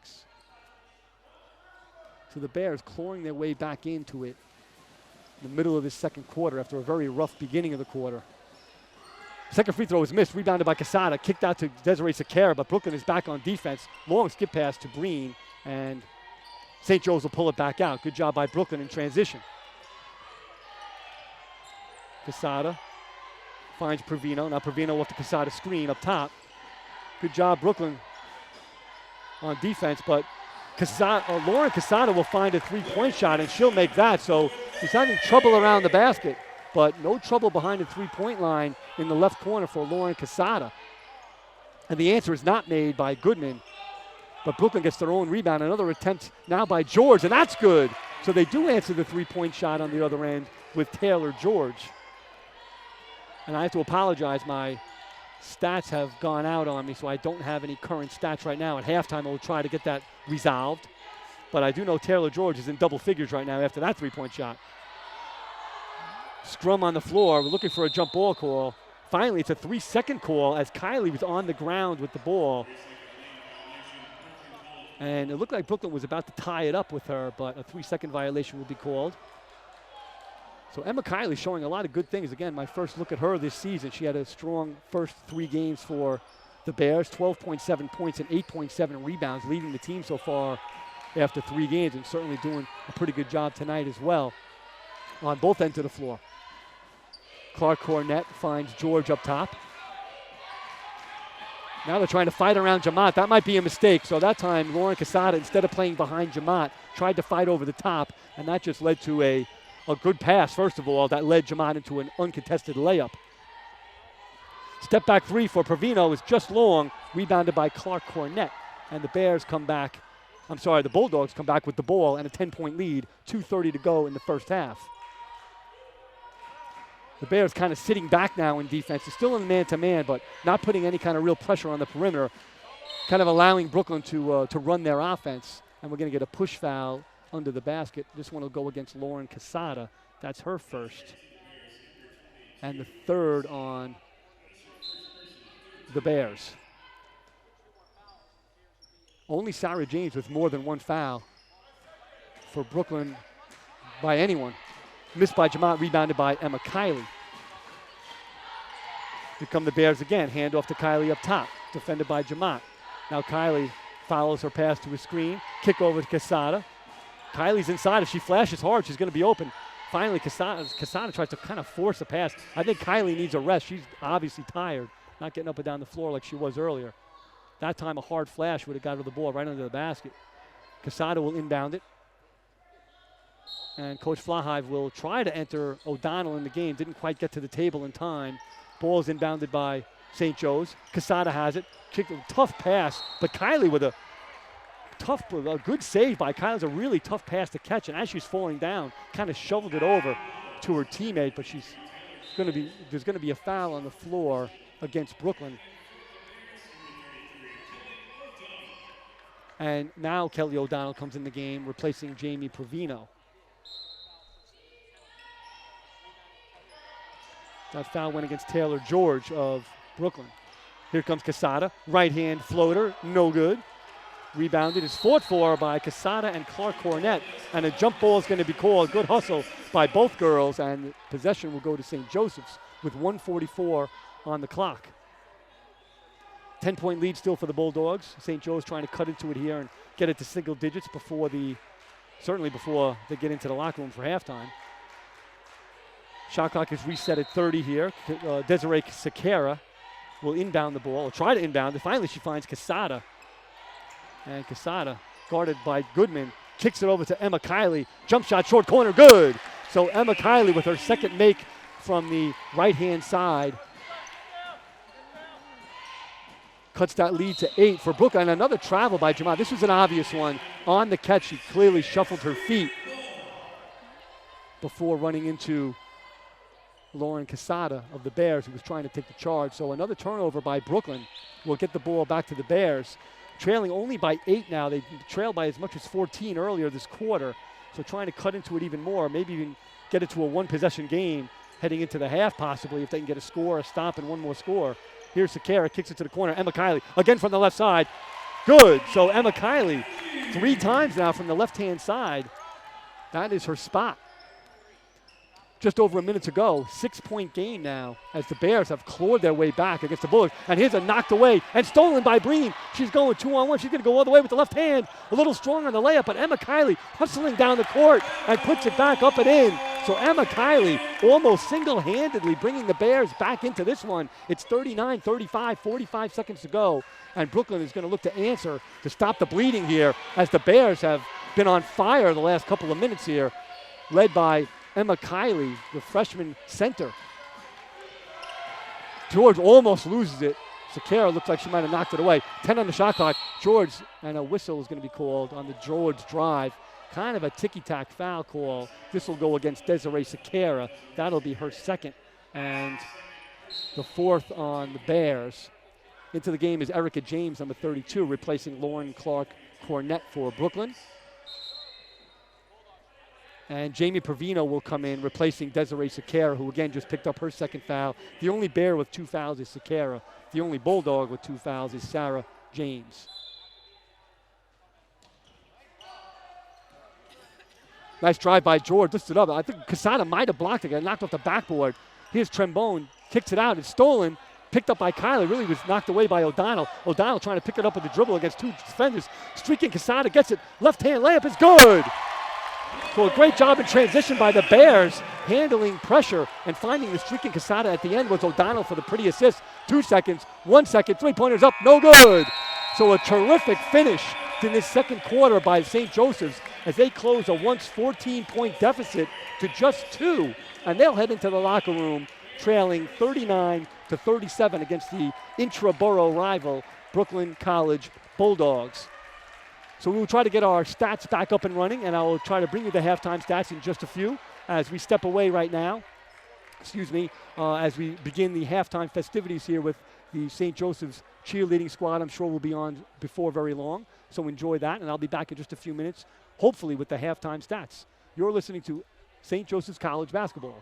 So the Bears clawing their way back into it in the middle of the second quarter after a very rough beginning of the quarter. Second free throw was missed, rebounded by Quesada, kicked out to Desiree Sakara, but Brooklyn is back on defense. Long skip pass to Breen, and St. Joe's will pull it back out. Good job by Brooklyn in transition. Quesada finds Provino. Now Provino off the Quesada screen up top. Good job, Brooklyn, on defense, but Lauren Quesada will find a three-point shot, and she'll make that. So she's having trouble around the basket, but no trouble behind the three-point line in the left corner for Lauren Quesada. And the answer is not made by Goodman, but Brooklyn gets their own rebound. Another attempt now by George, and that's good. So they do answer the three-point shot on the other end with Taylor George. And I have to apologize. My stats have gone out on me, so I don't have any current stats right now. At halftime, I will try to get that resolved. But I do know Taylor George is in double figures right now after that three-point shot. Scrum on the floor. We're looking for a jump ball call. Finally, it's a 3-second call as Kylie was on the ground with the ball. And it looked like Brooklyn was about to tie it up with her, but a 3-second violation will be called. So Emma Kiley showing a lot of good things. Again, my first look at her this season. She had a strong first 3 games for the Bears, 12.7 points and 8.7 rebounds, leading the team so far after 3 games, and certainly doing a pretty good job tonight as well on both ends of the floor. Clark-Cornett finds George up top. Now they're trying to fight around Jamat. That might be a mistake. So that time, Lauren Quesada, instead of playing behind Jamat, tried to fight over the top, and that just led to a good pass, first of all, that led Jamat into an uncontested layup. Step back 3 for Provino is just long, rebounded by Clark-Cornett. And the Bulldogs come back with the ball and a 10-point lead, 2:30 to go in the first half. The Bears kind of sitting back now in defense. They're still in man-to-man, but not putting any kind of real pressure on the perimeter, kind of allowing Brooklyn to run their offense. And we're going to get a push foul under the basket. This one will go against Lauren Quesada. That's her first. And the third on the Bears. Only Sarah James with more than 1 foul for Brooklyn by anyone. Missed by Jamat, rebounded by Emma Kiley. Here come the Bears again. Hand off to Kiley up top, defended by Jamat. Now Kiley follows her pass to a screen. Kick over to Quesada. Kiley's inside. If she flashes hard, she's going to be open. Finally, Quesada tries to kind of force a pass. I think Kiley needs a rest. She's obviously tired, not getting up and down the floor like she was earlier. That time, a hard flash would have got her the ball right under the basket. Quesada will inbound it. And Coach Flahive will try to enter O'Donnell in the game. Didn't quite get to the table in time. Ball is inbounded by St. Joe's. Quesada has it. Kicked a tough pass, but Kiley with a good save by Kiley. It's a really tough pass to catch, and as she's falling down, kind of shoveled it over to her teammate, but there's going to be a foul on the floor against Brooklyn. And now Kelly O'Donnell comes in the game, replacing Jamie Provino. That foul went against Taylor George of Brooklyn. Here comes Quesada. Right hand floater, no good. Rebounded is fought for by Quesada and Clark-Cornett. And a jump ball is going to be called. Good hustle by both girls, and possession will go to St. Joseph's with 1:44 on the clock. 10-point lead still for the Bulldogs. St. Joe's trying to cut into it here and get it to single digits certainly before they get into the locker room for halftime. Shot clock is reset at 30 here. Desiree Sequeira will inbound the ball, or try to inbound it. Finally, she finds Quesada. And Quesada, guarded by Goodman, kicks it over to Emma Kiley. Jump shot, short corner, good. So Emma Kiley with her second make from the right-hand side cuts that lead to 8 for Brooklyn. And another travel by Jamal. This was an obvious one. On the catch, she clearly shuffled her feet before running into Lauren Quesada of the Bears, who was trying to take the charge. So another turnover by Brooklyn will get the ball back to the Bears. Trailing only by 8 now. They trailed by as much as 14 earlier this quarter. So trying to cut into it even more, maybe even get it to a one-possession game heading into the half possibly if they can get a score, a stop, and one more score. Here's Sequeira, kicks it to the corner. Emma Kiley, again from the left side. Good. So Emma Kiley, 3 times now from the left-hand side. That is her spot. Just over a minute to go. 6-point game now as the Bears have clawed their way back against the Bullets. And here's a knocked away and stolen by Breen. She's going 2-on-1. She's going to go all the way with the left hand. A little strong on the layup, but Emma Kiley hustling down the court and puts it back up and in. So Emma Kiley almost single-handedly bringing the Bears back into this one. It's 39-35, 45 seconds to go. And Brooklyn is going to look to answer to stop the bleeding here as the Bears have been on fire the last couple of minutes here, led by Emma Kiley, the freshman center. George almost loses it. Sequeira looks like she might have knocked it away. 10 on the shot clock. George, and a whistle is going to be called on the George drive. Kind of a ticky-tack foul call. This will go against Desiree Sequeira. That'll be her second. And the fourth on the Bears. Into the game is Erica James, number 32, replacing Lauren Clark-Cornett for Brooklyn. And Jamie Provino will come in, replacing Desiree Sequeira, who again just picked up her second foul. The only Bear with 2 fouls is Sequeira. The only Bulldog with 2 fouls is Sarah James. Nice drive by George, lifted up. I think Quesada might have blocked it, got knocked off the backboard. Here's Trembone, kicks it out, it's stolen. Picked up by Kyler, really was knocked away by O'Donnell. O'Donnell trying to pick it up with the dribble against 2 defenders. Streaking Quesada, gets it, left-hand layup is good. So a great job in transition by the Bears, handling pressure and finding the streaking Quesada at the end was O'Donnell for the pretty assist. 2 seconds, 1 second, 3-pointers up, no good. So a terrific finish in this second quarter by St. Joseph's as they close a once 14-point deficit to just 2. And they'll head into the locker room trailing 39-37 against the intra-borough rival Brooklyn College Bulldogs. So we'll try to get our stats back up and running, and I will try to bring you the halftime stats in just a few as we step away right now. As we begin the halftime festivities here with the St. Joseph's cheerleading squad. I'm sure we'll be on before very long, so enjoy that, and I'll be back in just a few minutes, hopefully with the halftime stats. You're listening to St. Joseph's College basketball.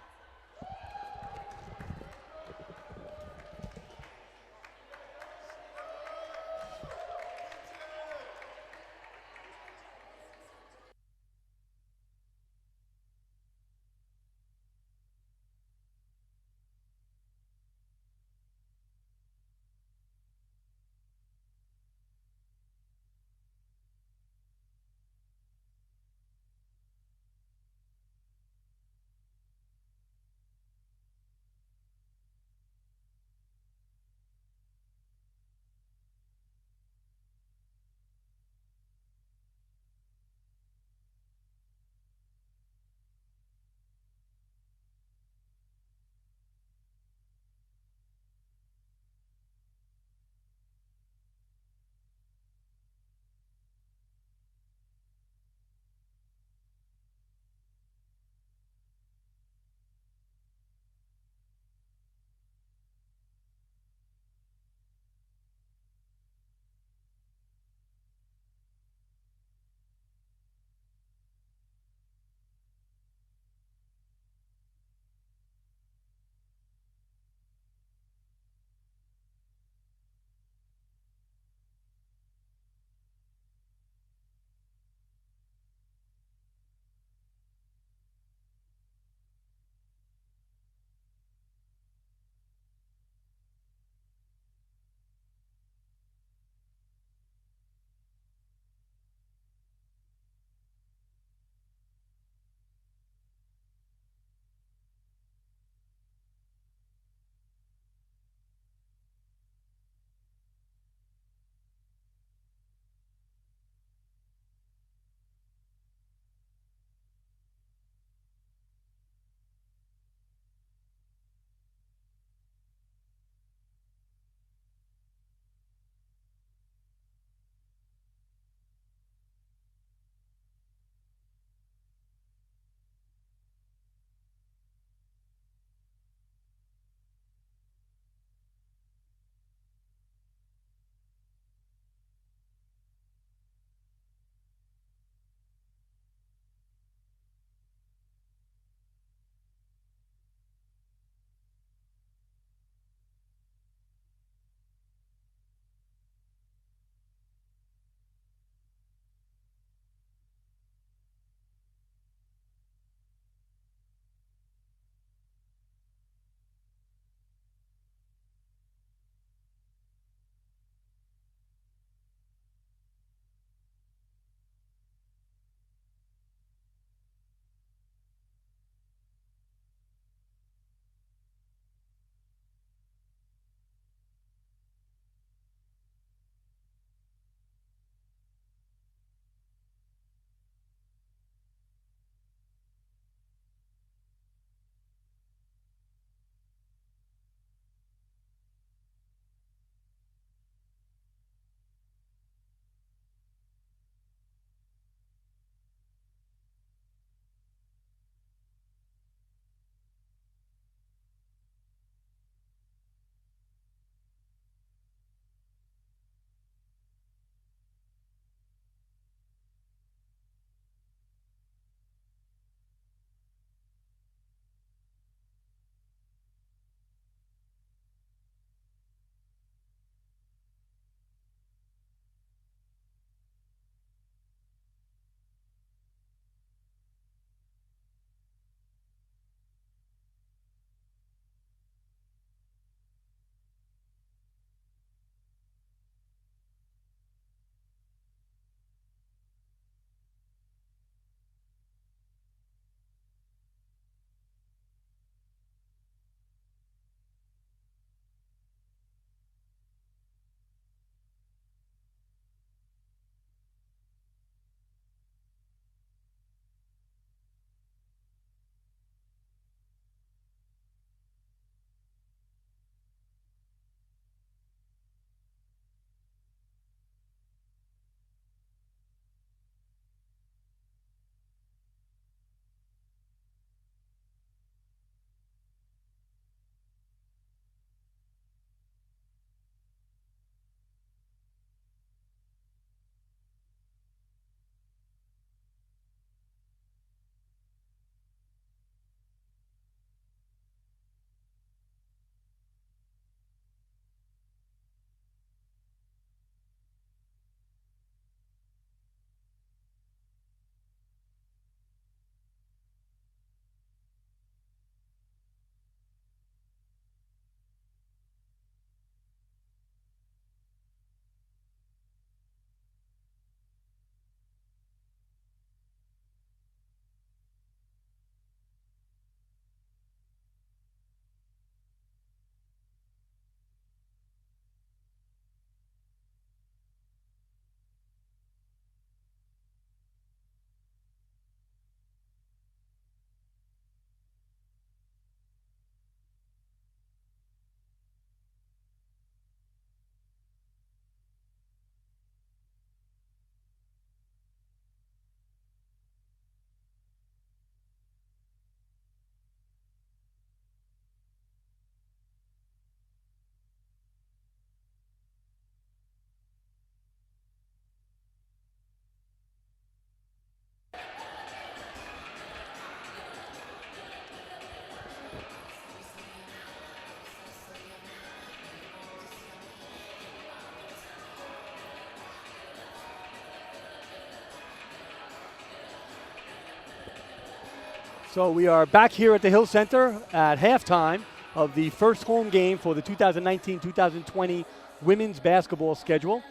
So we are back here at the Hill Center at halftime of the first home game for the 2019-2020 women's basketball schedule.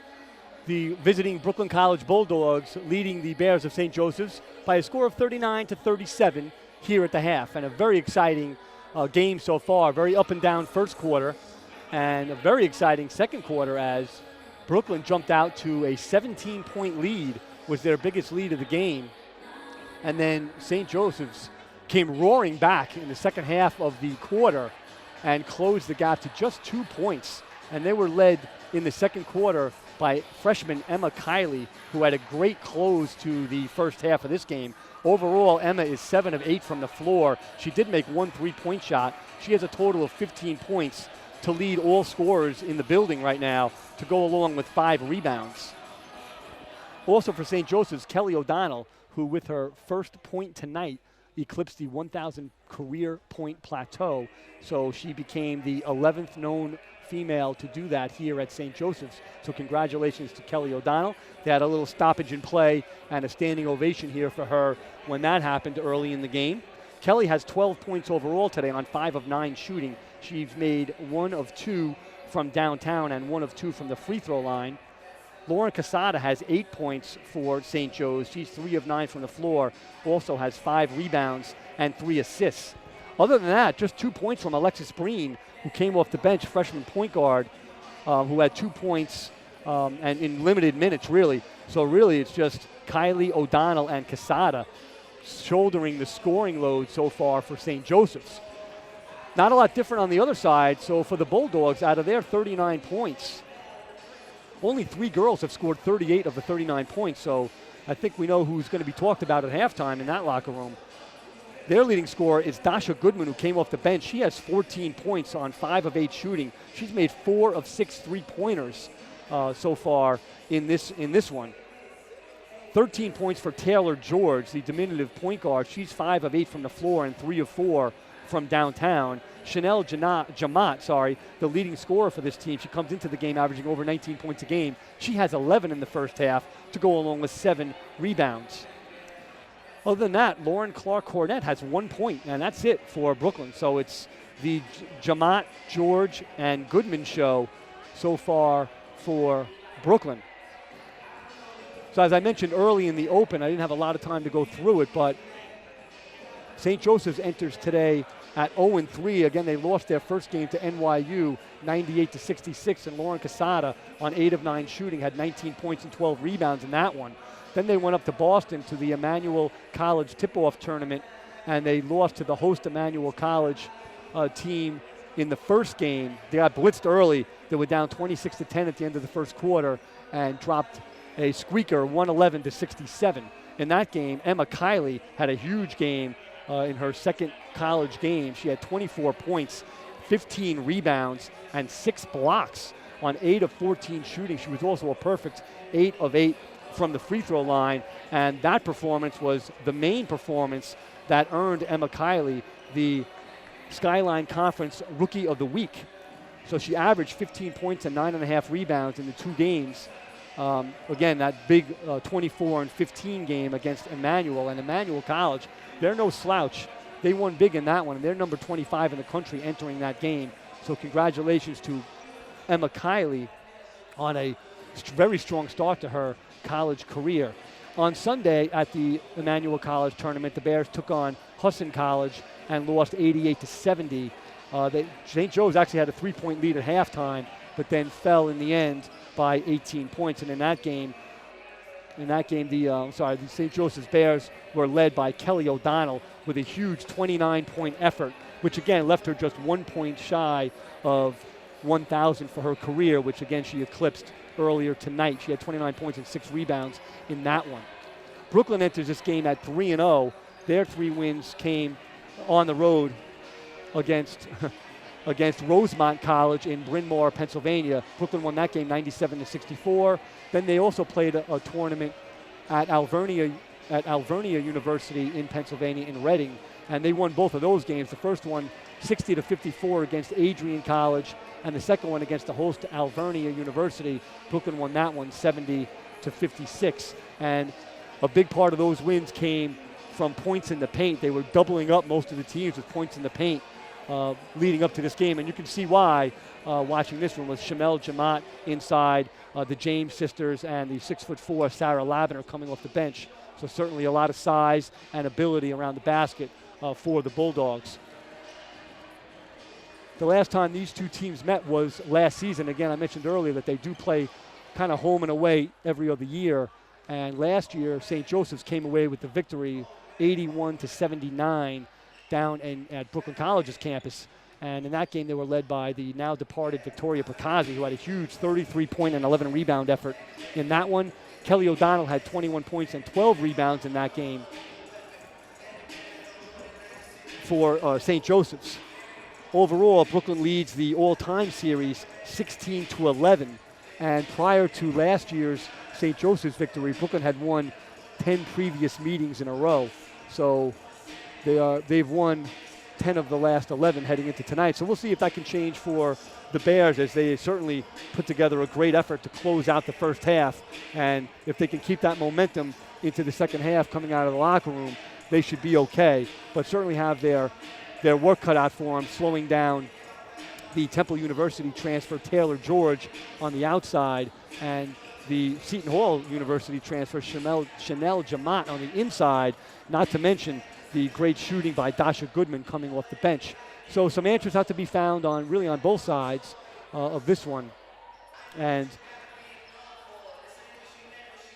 The visiting Brooklyn College Bulldogs leading the Bears of St. Joseph's by a score of 39-37 here at the half. And a very exciting game so far, very up and down first quarter, and a very exciting second quarter as Brooklyn jumped out to a 17-point lead, was their biggest lead of the game. And then St. Joseph's came roaring back in the second half of the quarter and closed the gap to just 2 points. And they were led in the second quarter by freshman Emma Kiley, who had a great close to the first half of this game. Overall, Emma is 7 of 8 from the floor. She did make 1 3-point shot. She has a total of 15 points to lead all scorers in the building right now, to go along with 5 rebounds. Also for St. Joseph's, Kelly O'Donnell, who with her first point tonight eclipsed the 1,000 career point plateau. So she became the 11th known female to do that here at St. Joseph's. So congratulations to Kelly O'Donnell. They had a little stoppage in play and a standing ovation here for her when that happened early in the game. Kelly has 12 points overall today on 5 of 9 shooting. She's made 1 of 2 from downtown and 1 of 2 from the free throw line. Lauren Casada has 8 points for St. Joe's. She's 3 of 9 from the floor, also has 5 rebounds and 3 assists. Other than that, just 2 points from Alexis Breen, who came off the bench, freshman point guard, who had 2 points and in limited minutes, really. So really it's just Kylie O'Donnell and Casada shouldering the scoring load so far for St. Joseph's. Not a lot different on the other side. So for the Bulldogs, out of their 39 points, only 3 girls have scored 38 of the 39 points. So I think we know who's going to be talked about at halftime in that locker room. Their leading scorer is Dasha Goodman, who came off the bench. She has 14 points on 5 of 8 shooting. She's made 4 of 6 3-pointers so far in this one. 13 points for Taylor George, the diminutive point guard. She's 5 of 8 from the floor and 3 of 4 from downtown. Chanel Jamat, the leading scorer for this team. She comes into the game averaging over 19 points a game. She has 11 in the first half to go along with 7 rebounds. Other than that, Lauren Clark-Cornett has 1 point, and that's it for Brooklyn. So it's the Jamat, George, and Goodman show so far for Brooklyn. So as I mentioned early in the open, I didn't have a lot of time to go through it, but St. Joseph's enters today at 0-3. Again, they lost their first game to NYU, 98-66, and Lauren Casada on 8 of 9 shooting had 19 points and 12 rebounds in that one. Then they went up to Boston to the Emmanuel College tip-off tournament, and they lost to the host Emmanuel College team in the first game. They got blitzed early. They were down 26-10 at the end of the first quarter and dropped a squeaker, 111-67. In that game, Emma Kiley had a huge game in her second college game. She had 24 points, 15 rebounds, and 6 blocks on 8 of 14 shooting. She was also a perfect 8 of 8 from the free throw line, and that performance was the main performance that earned Emma Kiley the Skyline Conference Rookie of the Week. So she averaged 15 points and 9.5 rebounds in the 2 games. Again, that big 24-15 game against Emmanuel, and Emmanuel College, they're no slouch. They won big in that one, and they're number 25 in the country entering that game. So congratulations to Emma Kiley on a very strong start to her college career. On Sunday at the Emmanuel College tournament, the Bears took on Husson College and lost 88-70. St. Joe's actually had a 3-point lead at halftime, but then fell in the end by 18 points. And in that game, the St. Joseph's Bears were led by Kelly O'Donnell with a huge 29-point effort, which again left her just 1 point shy of 1,000 for her career, which again she eclipsed earlier tonight. She had 29 points and 6 rebounds in that one. Brooklyn enters this game at 3-0. Their 3 wins came on the road against Rosemont College in Bryn Mawr, Pennsylvania. Brooklyn won that game 97-64. Then they also played a tournament at Alvernia University in Pennsylvania in Reading, and they won both of those games. The first one 60-54 against Adrian College, and the second one against the host Alvernia University. Brooklyn won that one 70-56, and a big part of those wins came from points in the paint. They were doubling up most of the teams with points in the paint leading up to this game. And you can see why watching this one with Shamel Jamat inside, the James sisters, and the 6'4" Sarah Labiner coming off the bench. So certainly a lot of size and ability around the basket for the Bulldogs. The last time these two teams met was last season. Again, I mentioned earlier that they do play kind of home and away every other year. And last year, St. Joseph's came away with the victory, 81-79, down at Brooklyn College's campus. And in that game, they were led by the now departed Victoria Prakazi, who had a huge 33-point and 11 rebound effort in that one. Kelly O'Donnell had 21 points and 12 rebounds in that game for St. Joseph's. Overall, Brooklyn leads the all-time series 16-11. And prior to last year's St. Joseph's victory, Brooklyn had won 10 previous meetings in a row. So they've won 10 of the last 11 heading into tonight. So we'll see if that can change for the Bears, as they certainly put together a great effort to close out the first half. And if they can keep that momentum into the second half coming out of the locker room, they should be okay. But certainly have their work cut out for them, slowing down the Temple University transfer Taylor George on the outside, and the Seton Hall University transfer Chanel Jamat on the inside, not to mention the great shooting by Dasha Goodman coming off the bench. So some answers have to be found on both sides of this one. And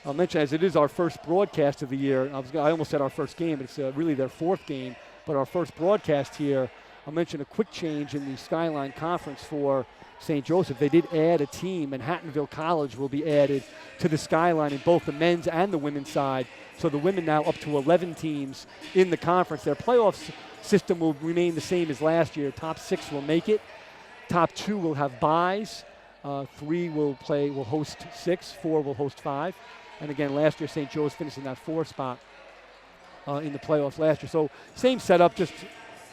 I'll mention, as it is our first broadcast of the year, I almost said our first game, but it's really their fourth game, but our first broadcast here, I'll mention a quick change in the Skyline Conference for St. Joseph. They did add a team. Manhattanville College will be added to the Skyline in both the men's and the women's side. So the women now up to 11 teams in the conference. Their playoff system will remain the same as last year. Top 6 will make it. Top 2 will have byes. 3 will host 6. 4 will host 5. And again, last year St. Joe's finished in that 4 spot in the playoffs last year. So same setup, just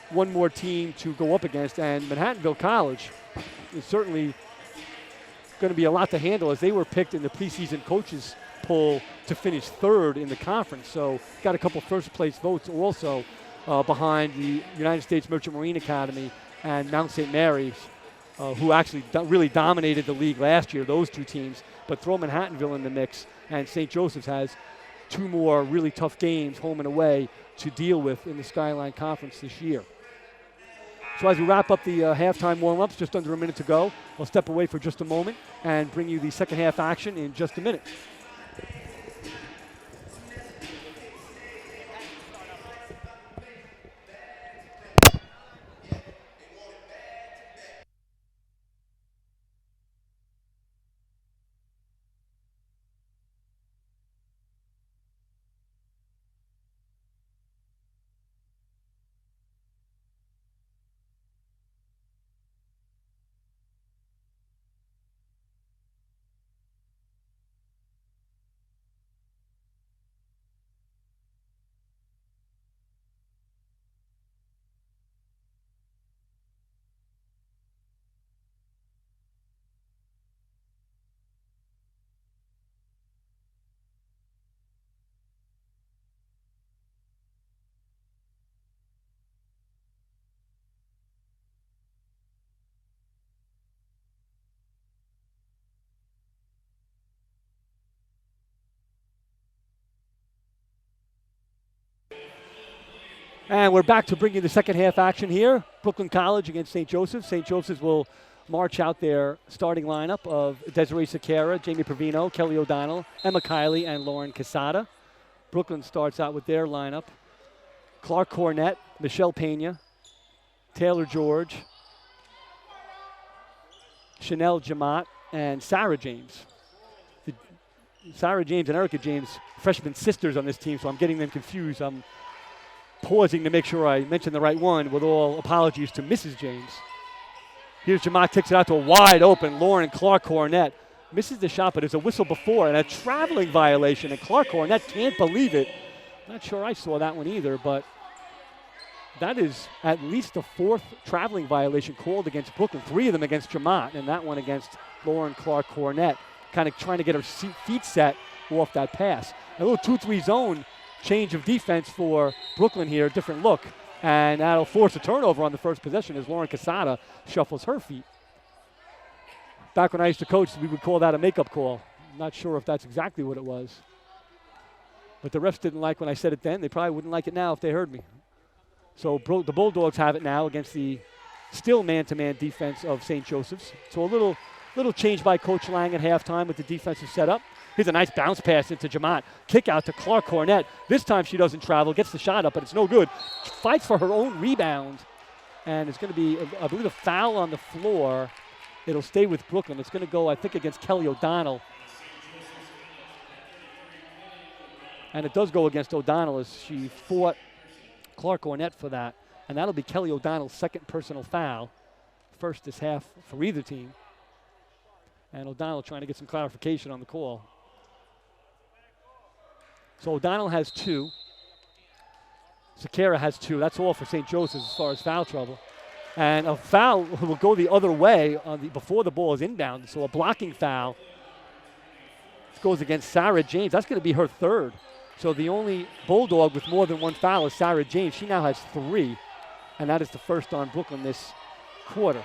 one more team to go up against. And Manhattanville College is certainly going to be a lot to handle, as they were picked in the preseason coaches poll to finish 3rd in the conference. So got a couple first place votes also behind the United States Merchant Marine Academy and Mount St. Mary's, who actually really dominated the league last year, those two teams. But throw Manhattanville in the mix, and St. Joseph's has 2 more really tough games, home and away, to deal with in the Skyline Conference this year. So as we wrap up the halftime warm-ups, just under a minute to go, I'll step away for just a moment and bring you the second half action in just a minute. And we're back to bring you the second half action here. Brooklyn College against St. Joseph's. St. Joseph's will march out their starting lineup of Desiree Sequeira, Jamie Provino, Kelly O'Donnell, Emma Kiley, and Lauren Quesada. Brooklyn starts out with their lineup: Clark Cornett, Michelle Pena, Taylor George, Chanel Jamat, and Sarah James. Sarah James and Erica James, freshman sisters on this team, so I'm getting them confused. I'm pausing to make sure I mention the right one, with all apologies to Mrs. James. Here's Jamat, kicks it out to a wide open Lauren Clark Cornett. Misses the shot, but there's a whistle before and a traveling violation, and Clark Cornett can't believe it. Not sure I saw that one either, but that is at least the 4th traveling violation called against Brooklyn. 3 of them against Jamat, and that one against Lauren Clark Cornett, kind of trying to get her feet set off that pass. A little 2-3 zone change of defense for Brooklyn here, different look. And that'll force a turnover on the first possession as Lauren Casada shuffles her feet. Back when I used to coach, we would call that a makeup call. I'm not sure if that's exactly what it was. But the refs didn't like when I said it then. They probably wouldn't like it now if they heard me. So the Bulldogs have it now against the still man-to-man defense of St. Joseph's. So a little change by Coach Lang at halftime with the defensive setup. Here's a nice bounce pass into Jamont. Kick out to Clark Cornett. This time she doesn't travel, gets the shot up, but it's no good. Fights for her own rebound. And it's going to be, I believe, a foul on the floor. It'll stay with Brooklyn. It's going to go, I think, against Kelly O'Donnell. And it does go against O'Donnell as she fought Clark Cornett for that. And that'll be Kelly O'Donnell's second personal foul. First this half for either team. And O'Donnell trying to get some clarification on the call. So O'Donnell has 2. Sakara has 2. That's all for St. Joseph's as far as foul trouble. And a foul will go the other way before the ball is inbound. So a blocking foul goes against Sarah James. That's going to be her third. So the only Bulldog with more than 1 foul is Sarah James. She now has 3. And that is the first on Brooklyn this quarter.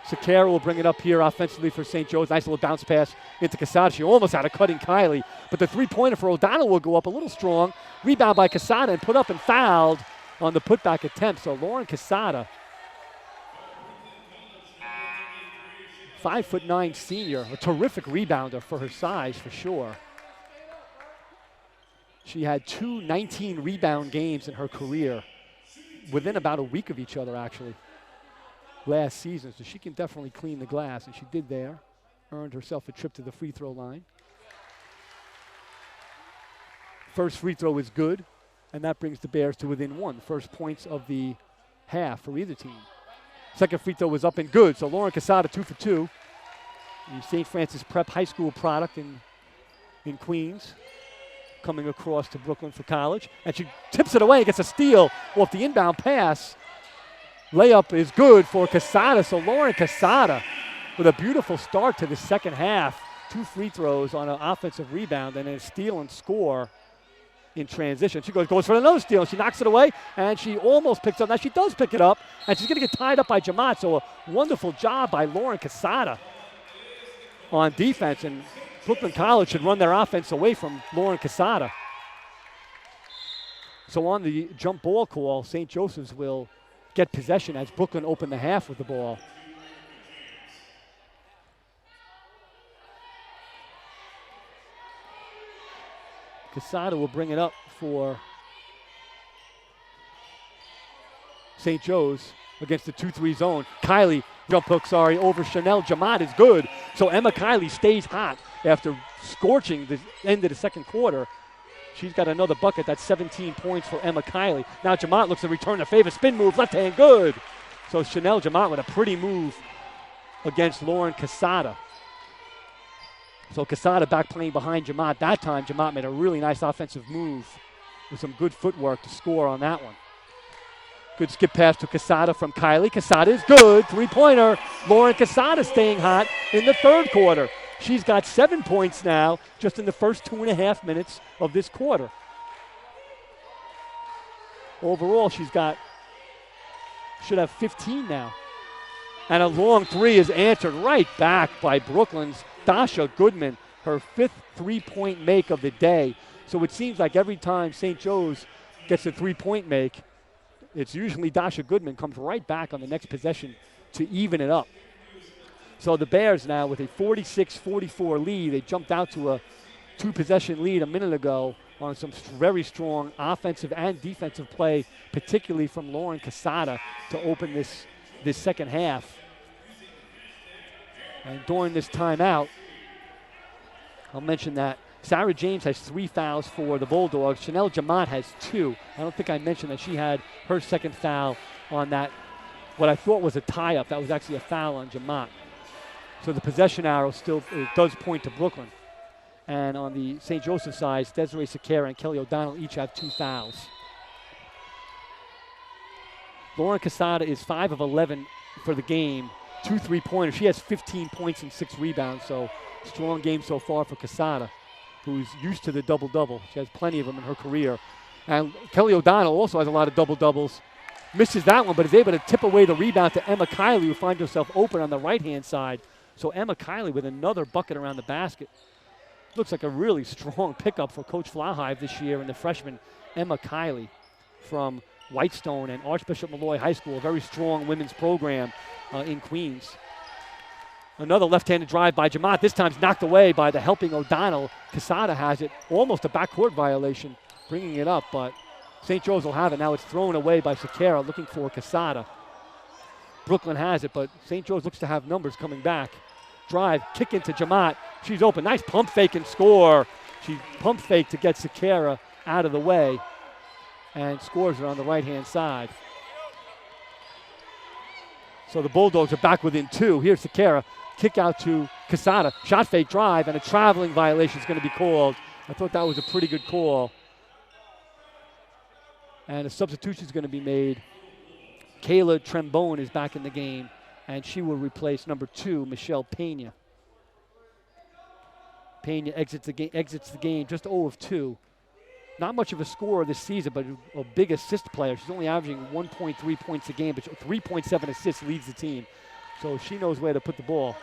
Sakara will bring it up here offensively for St. Joe's. Nice little bounce pass into Casada. She almost had a cutting Kylie. But the three-pointer for O'Donnell will go up a little strong. Rebound by Casada and put up and fouled on the putback attempt. So Lauren Casada, 5'9" senior, a terrific rebounder for her size for sure. She had 2 19 rebound games in her career within about a week of each other, actually, last season. So she can definitely clean the glass, and she did there. Earned herself a trip to the free throw line. First free throw is good, and that brings the Bears to within 1. First points of the half for either team. Second free throw was up and good, so Lauren Casada 2 for 2. The St. Francis Prep High School product in Queens, coming across to Brooklyn for college. And she tips it away and gets a steal off the inbound pass. Layup is good for Casada. So Lauren Casada with a beautiful start to the second half. 2 free throws on an offensive rebound and then a steal and score in transition. She goes for another steal. She knocks it away and she almost picks it up. Now she does pick it up and she's going to get tied up by Jamont. So a wonderful job by Lauren Casada on defense, and Brooklyn College should run their offense away from Lauren Casada. So on the jump ball call, St. Joseph's will get possession as Brooklyn open the half with the ball. Casada will bring it up for St. Joe's against the 2-3 zone. Kylie, jump hook, over Chanel Jamont is good. So Emma Kylie stays hot after scorching the end of the second quarter. She's got another bucket. That's 17 points for Emma Kylie. Now Jamont looks to return the favor. Spin move, left hand, good. So Chanel Jamont with a pretty move against Lauren Casada. So Casada back playing behind Jamont. That time Jamont made a really nice offensive move with some good footwork to score on that one. Good skip pass to Casada from Kylie. Casada is good. 3-pointer. Lauren Casada staying hot in the third quarter. She's got 7 points now just in the first 2.5 minutes of this quarter. Overall, should have 15 now. And a long 3 is answered right back by Brooklyn's Dasha Goodman, her 5th 3-point make of the day. So it seems like every time St. Joe's gets a 3-point make, it's usually Dasha Goodman comes right back on the next possession to even it up. So the Bears now with a 46-44 lead. They jumped out to a 2-possession lead a minute ago on some very strong offensive and defensive play, particularly from Lauren Casada to open this second half. And during this timeout, I'll mention that Sarah James has 3 fouls for the Bulldogs. Chanel Jamont has 2. I don't think I mentioned that she had her second foul on that, what I thought was a tie-up. That was actually a foul on Jamont. So the possession arrow still does point to Brooklyn. And on the St. Joseph side, Desiree Sakara and Kelly O'Donnell each have 2 fouls. Lauren Casada is 5 of 11 for the game. 2 3-pointers. She has 15 points and 6 rebounds, so strong game so far for Casada. who's used to the double-double. She has plenty of them in her career. And Kelly O'Donnell also has a lot of double-doubles. Misses that one, but is able to tip away the rebound to Emma Kiley, who finds herself open on the right-hand side. So Emma Kiley with another bucket around the basket. Looks like a really strong pickup for Coach Flahive this year, and the freshman Emma Kiley from Whitestone and Archbishop Malloy High School, a very strong women's program in Queens. Another left-handed drive by Jamaat. This time's knocked away by the helping O'Donnell. Quesada has it. Almost a backcourt violation, bringing it up, but St. Joe's will have it. Now it's thrown away by Sakara, looking for Quesada. Brooklyn has it, but St. Joe's looks to have numbers coming back. Drive, kick into Jamaat. She's open. Nice pump fake and score. She pump faked to get Sakara out of the way and scores it on the right-hand side. So the Bulldogs are back within 2. Here's Sakara. Kick out to Quesada. Shot fake drive, and a traveling violation is going to be called. I thought that was a pretty good call. And a substitution is going to be made. Kayla Trembone is back in the game, and she will replace number 2, Michelle Pena. Pena exits the game just 0 of 2. Not much of a scorer this season, but a big assist player. She's only averaging 1.3 points a game, but 3.7 assists leads the team. So she knows where to put the ball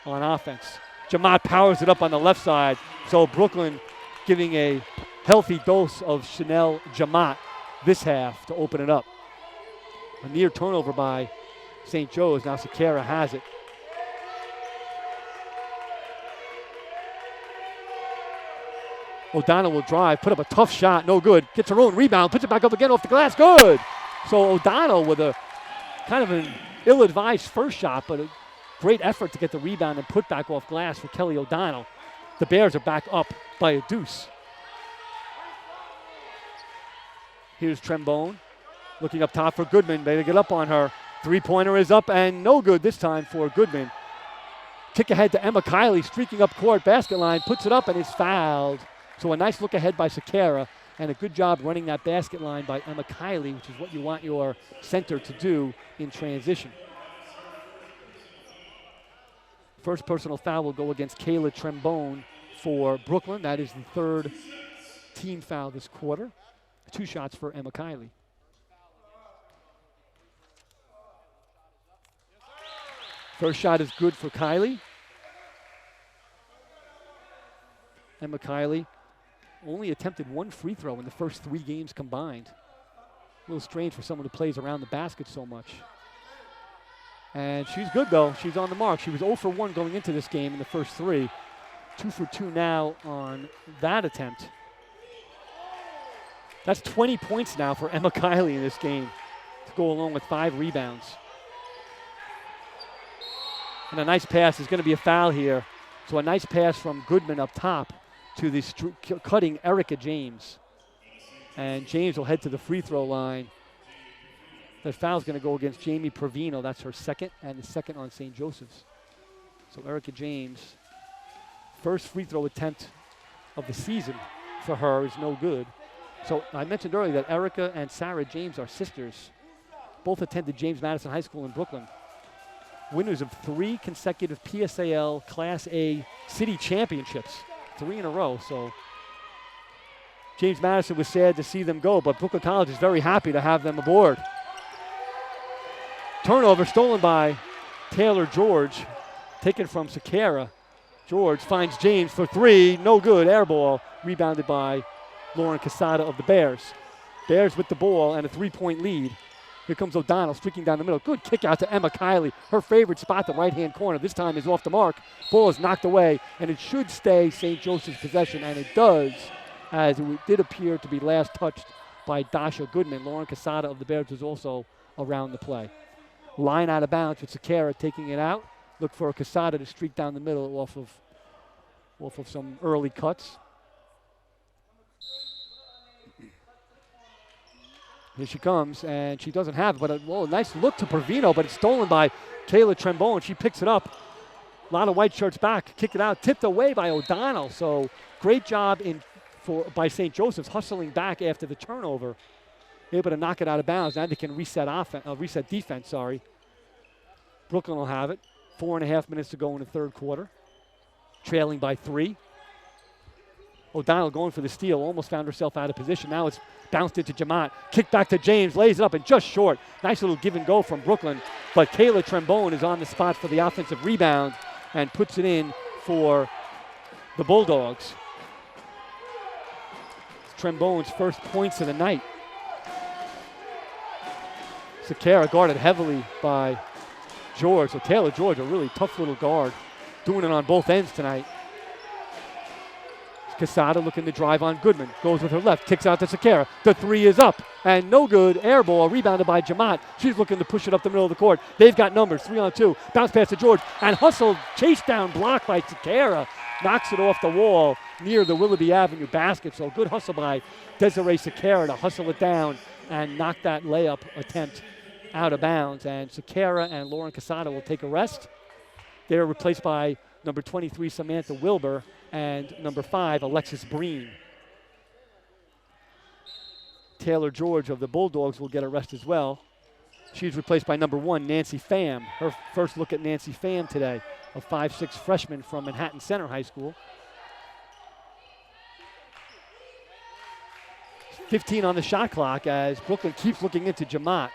on offense. Jamaat powers it up on the left side. So Brooklyn giving a healthy dose of Chanel Jamaat this half to open it up. A near turnover by St. Joe's. Now Sakara has it. O'Donnell will drive, put up a tough shot, no good. Gets her own rebound, puts it back up again off the glass, good. So O'Donnell with a kind of an ill-advised first shot, but a great effort to get the rebound and put back off glass for Kelly O'Donnell. The Bears are back up by a deuce. Here's Trembone looking up top for Goodman. They get up on her. Three-pointer is up and no good this time for Goodman. Kick ahead to Emma Kiley, streaking up court, basket line, puts it up and is fouled. So a nice look ahead by Sakara and a good job running that basket line by Emma Kiley, which is what you want your center to do in transition. First personal foul will go against Kayla Trembone for Brooklyn. That is the 3rd team foul this quarter. 2 shots for Emma Kiley. First shot is good for Kiley. Emma Kiley only attempted 1 free throw in the first 3 games combined. A little strange for someone who plays around the basket so much. And she's good, though. She's on the mark. She was 0 for 1 going into this game in the first 3. 2 for 2 now on that attempt. That's 20 points now for Emma Kiley in this game to go along with 5 rebounds. And a nice pass. Is going to be a foul here. So a nice pass from Goodman up top to the cutting Erica James. And James will head to the free throw line. The foul's going to go against Jamie Provino. That's her 2nd, and the 2nd on St. Joseph's. So Erica James, first free throw attempt of the season for her is no good. So I mentioned earlier that Erica and Sarah James are sisters. Both attended James Madison High School in Brooklyn. Winners of 3 consecutive PSAL Class A city championships. 3 in a row, so James Madison was sad to see them go, but Brooklyn College is very happy to have them aboard. Turnover stolen by Taylor George, taken from Sakara. George finds James for 3, no good, air ball, rebounded by Lauren Quesada of the Bears. Bears with the ball and a 3-point lead. Here comes O'Donnell streaking down the middle. Good kick out to Emma Kiley. Her favorite spot, the right-hand corner. This time is off the mark. Ball is knocked away, and it should stay St. Joseph's possession, and it does, as it did appear to be last touched by Dasha Goodman. Lauren Quesada of the Bears was also around the play. Line out of bounds with Sakara taking it out. Look for Quesada to streak down the middle off of some early cuts. Here she comes, and she doesn't have it, but a nice look to Provino, but it's stolen by Kayla Trembone. She picks it up. A lot of white shirts back, kick it out, tipped away by O'Donnell. So great job by St. Joseph's hustling back after the turnover. Able to knock it out of bounds. Now they can reset defense. Brooklyn will have it. 4.5 minutes to go in the 3rd quarter. Trailing by 3. O'Donnell going for the steal, almost found herself out of position. Now it's bounced into Jamont. Kick back to James, lays it up and just short. Nice little give and go from Brooklyn. But Kayla Trembone is on the spot for the offensive rebound and puts it in for the Bulldogs. It's Trembone's first points of the night. Sakara guarded heavily by George. So Taylor George, a really tough little guard, doing it on both ends tonight. Casada looking to drive on Goodman. Goes with her left, kicks out to Sakara. The three is up, and no good. Air ball, rebounded by Jamont. She's looking to push it up the middle of the court. They've got numbers, 3-on-2. Bounce pass to George, and hustled, chase down, block by Sakara. Knocks it off the wall near the Willoughby Avenue basket. So good hustle by Desiree Sakara to hustle it down and knock that layup attempt out of bounds. And Sakara and Lauren Casada will take a rest. They're replaced by number 23, Samantha Wilbur, and number 5, Alexis Breen. Taylor George of the Bulldogs will get a rest as well. She's replaced by number 1, Nancy Pham. Her first look at Nancy Pham today, a 5'6" freshman from Manhattan Center High School. 15 on the shot clock as Brooklyn keeps looking into Jamont.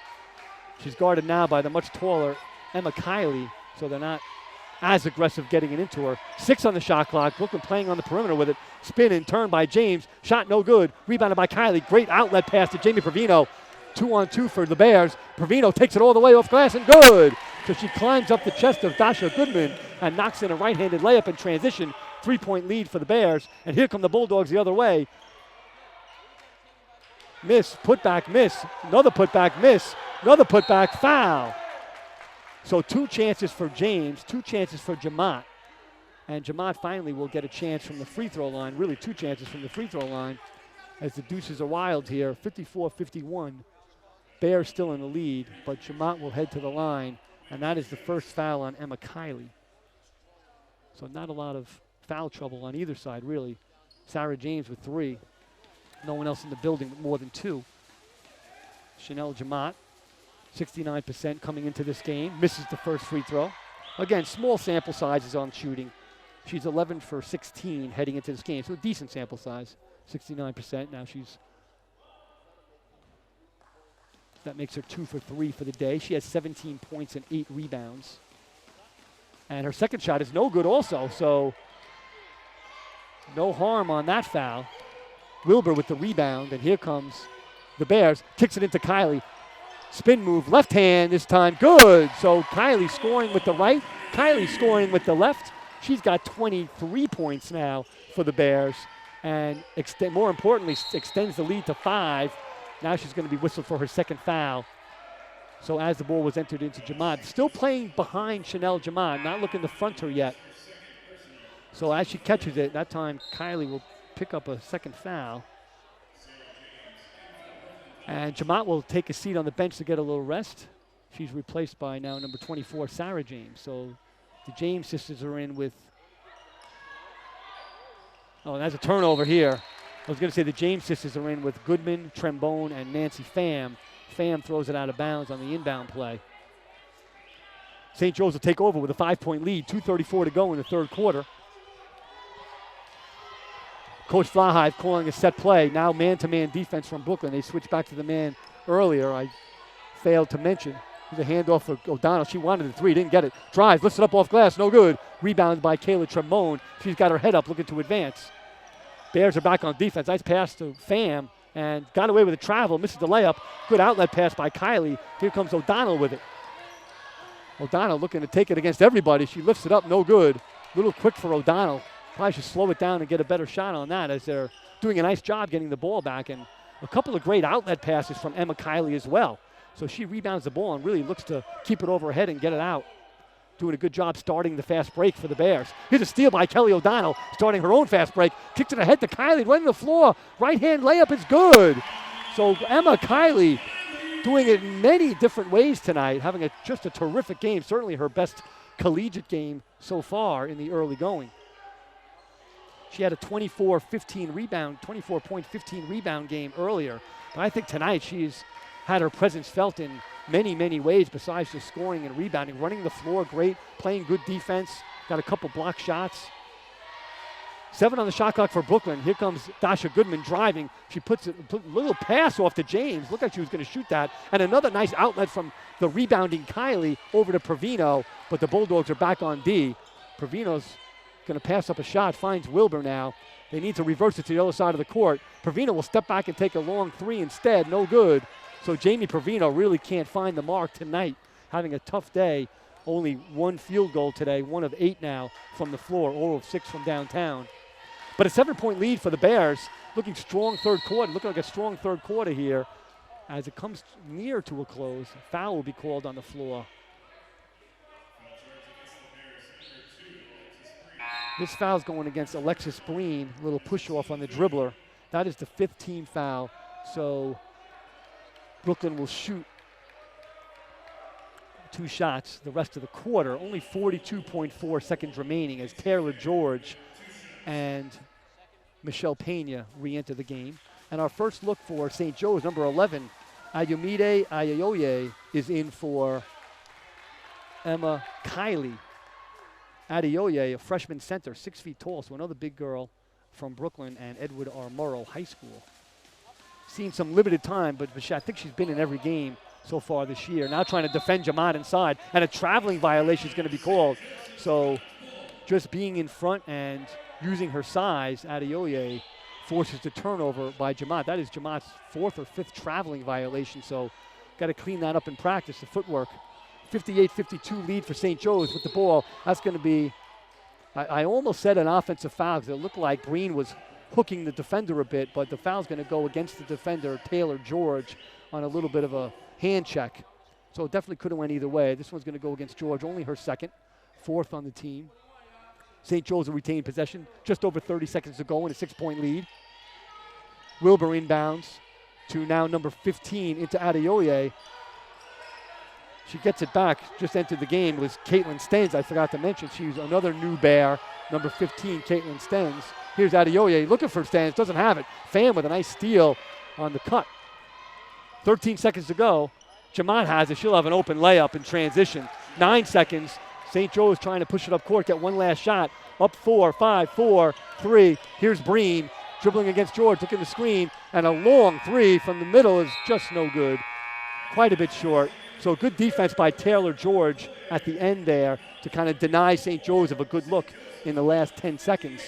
She's guarded now by the much taller Emma Kiley, so they're not as aggressive getting it into her. 6 on the shot clock. Brooklyn playing on the perimeter with it. Spin and turn by James. Shot no good. Rebounded by Kiley. Great outlet pass to Jamie Provino. 2-on-2 for the Bears. Provino takes it all the way off glass and good. So she climbs up the chest of Dasha Goodman and knocks in a right-handed layup in transition. 3-point lead for the Bears. And here come the Bulldogs the other way. Miss, putback, miss. Another putback, miss. Another putback, foul. So 2 chances for James, 2 chances for Jamont. And Jamont finally will get a chance from the free throw line, really 2 chances from the free throw line, as the deuces are wild here, 54-51. Bears still in the lead, but Jamont will head to the line, and that is the first foul on Emma Kiley. So not a lot of foul trouble on either side, really. Sarah James with 3. No one else in the building with more than 2. Chanel Jamont, 69% coming into this game. Misses the first free throw. Again, small sample sizes on shooting. She's 11 for 16 heading into this game, so a decent sample size. 69%. Now that makes her 2 for 3 for the day. She has 17 points and 8 rebounds. And her second shot is no good also, so no harm on that foul. Wilbur with the rebound, and here comes the Bears. Kicks it into Kiley. Spin move, left hand this time, good. So Kiley scoring with the right, Kiley scoring with the left. She's got 23 points now for the Bears, and more importantly, extends the lead to 5. Now she's going to be whistled for her second foul. So as the ball was entered into Jamont, still playing behind Chanel Jamont, not looking to front her yet. So as she catches it, that time Kiley will pick up a second foul. And Jamont will take a seat on the bench to get a little rest. She's replaced by now number 24, Sarah James. So the James sisters are in with, oh, that's a turnover here. I was going to say the James sisters are in with Goodman, Trembone, and Nancy Pham. Pham throws it out of bounds on the inbound play. St. Joe's will take over with a 5-point lead, 2:34 to go in the third quarter. Coach Flahive calling a set play. Now man-to-man defense from Brooklyn. They switched back to the man earlier. I failed to mention. The handoff for O'Donnell. She wanted the 3, didn't get it. Drives, lifts it up off glass, no good. Rebounded by Kayla Tremone. She's got her head up looking to advance. Bears are back on defense. Nice pass to Pham and got away with a travel. Misses the layup. Good outlet pass by Kiley. Here comes O'Donnell with it. O'Donnell looking to take it against everybody. She lifts it up, no good. A little quick for O'Donnell. Probably should slow it down and get a better shot on that as they're doing a nice job getting the ball back. And a couple of great outlet passes from Emma Kiley as well. So she rebounds the ball and really looks to keep it over her head and get it out. Doing a good job starting the fast break for the Bears. Here's a steal by Kelly O'Donnell, starting her own fast break. Kicks it ahead to Kiley, right on the floor. Right-hand layup is good. So Emma Kiley doing it in many different ways tonight, having just a terrific game. Certainly her best collegiate game so far in the early going. She had a 24-15 rebound, 24-point, 15 rebound game earlier. But I think tonight she's had her presence felt in many, many ways besides just scoring and rebounding. Running the floor great, playing good defense, got a couple block shots. 7 on the shot clock for Brooklyn. Here comes Dasha Goodman driving. She put a little pass off to James. Looked like she was going to shoot that. And another nice outlet from the rebounding Kylie over to Provino. But the Bulldogs are back on D. Provino's going to pass up a shot. Finds Wilbur now. They need to reverse it to the other side of the court. Provino will step back and take a long 3 instead. No good. So Jamie Provino really can't find the mark tonight. Having a tough day. Only 1 field goal today. 1 of 8 now from the floor. 0 of 6 from downtown. But a 7-point lead for the Bears. Looking strong third quarter. Looking like a strong third quarter here. As it comes near to a close, foul will be called on the floor. This foul's going against Alexis Breen. A little push off on the dribbler. That is the 5th team foul. So Brooklyn will shoot 2 shots the rest of the quarter. Only 42.4 seconds remaining as Taylor George and Michelle Pena re-enter the game. And our first look for St. Joe's, number 11, Ayomide Adeoye, is in for Emma Kiley. Adeoye, a freshman center, 6 feet tall, so another big girl from Brooklyn and Edward R. Murrow High School. Seen some limited time, but I think she's been in every game so far this year. Now trying to defend Jamad inside, and a traveling violation is going to be called. So just being in front and using her size, Adeoye forces the turnover by Jamad. That is Jamad's 4th or 5th traveling violation, so got to clean that up in practice, the footwork. 58-52 lead for St. Joe's with the ball. That's going to be, I almost said an offensive foul because it looked like Breen was hooking the defender a bit, but the foul's going to go against the defender, Taylor George, on a little bit of a hand check. So it definitely could have went either way. This one's going to go against George, only her 2nd, 4th on the team. St. Joe's will retain possession. Just over 30 seconds to go in a 6-point lead. Wilbur inbounds to now number 15 into Adeoye. She gets it back. Just entered the game was Caitlin Stens. I forgot to mention she's another new Bear, number 15, Caitlin Stens. Here's Adeoye looking for Stens. Doesn't have it. Pham with a nice steal on the cut. 13 seconds to go. Jamad has it. She'll have an open layup in transition. 9 seconds. St. Joe is trying to push it up court, get one last shot. Up 4, 5, 4, 3. Here's Breen dribbling against George, looking at the screen, and a long 3 from the middle is just no good. Quite a bit short. So good defense by Taylor George at the end there to kind of deny St. Joe's of a good look in the last 10 seconds.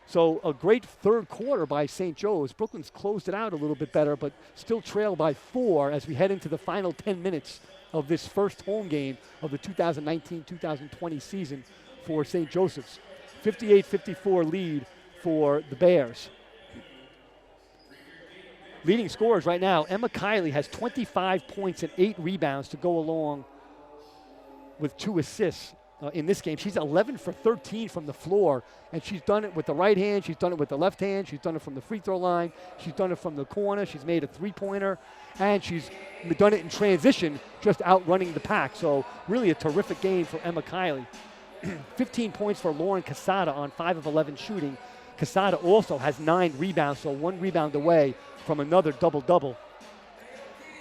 So a great third quarter by St. Joe's. Brooklyn's closed it out a little bit better, but still trail by 4 as we head into the final 10 minutes of this first home game of the 2019-2020 season for St. Joseph's. 58-54 lead for the Bears. Leading scorers right now, Emma Kiley has 25 points and 8 rebounds to go along with 2 assists in this game. She's 11 for 13 from the floor, and she's done it with the right hand, she's done it with the left hand, she's done it from the free throw line, she's done it from the corner, she's made a 3-pointer, and she's done it in transition, just outrunning the pack. So really a terrific game for Emma Kiley. 15 points for Lauren Casada on 5 of 11 shooting. Casada also has 9 rebounds, so 1 rebound away from another double-double.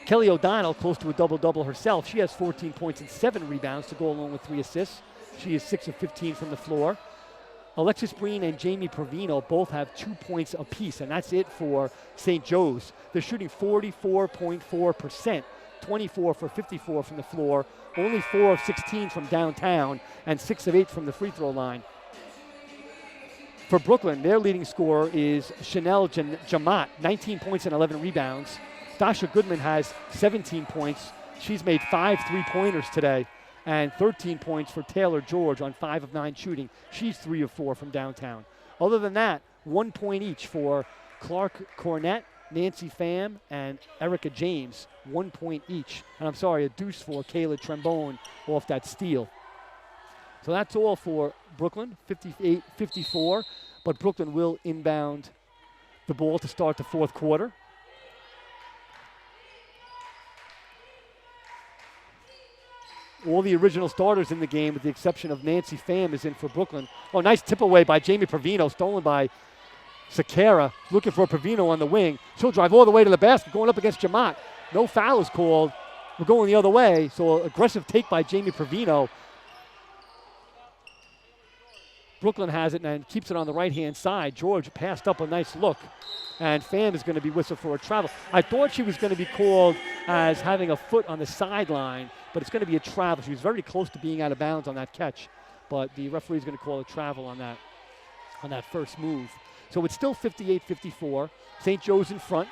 Kelly O'Donnell, close to a double-double herself. She has 14 points and 7 rebounds to go along with 3 assists. She is 6 of 15 from the floor. Alexis Breen and Jamie Provino both have 2 points apiece, and that's it for St. Joe's. They're shooting 44.4%, 24 for 54 from the floor, only 4 of 16 from downtown, and 6 of 8 from the free throw line. For Brooklyn, their leading scorer is Chanel Jamat, 19 points and 11 rebounds. Dasha Goodman has 17 points. She's made 5 3-pointers today, and 13 points for Taylor George on 5 of 9 shooting. She's 3 of 4 from downtown. Other than that, 1 point each for Clark Cornett, Nancy Pham, and Erica James. 1 point each. And I'm sorry, a deuce for Kayla Trembone off that steal. So that's all for Brooklyn, 58-54. But Brooklyn will inbound the ball to start the fourth quarter. All the original starters in the game, with the exception of Nancy Pham, is in for Brooklyn. Oh, nice tip away by Jamie Provino, stolen by Sakara. Looking for Provino on the wing. She'll drive all the way to the basket, going up against Jamat. No foul is called. We're going the other way, so aggressive take by Jamie Provino. Brooklyn has it and keeps it on the right-hand side. George passed up a nice look, and Pham is going to be whistled for a travel. I thought she was going to be called as having a foot on the sideline, but it's going to be a travel. She was very close to being out of bounds on that catch, but the referee is going to call a travel on that first move. So it's still 58-54. St. Joe's in front.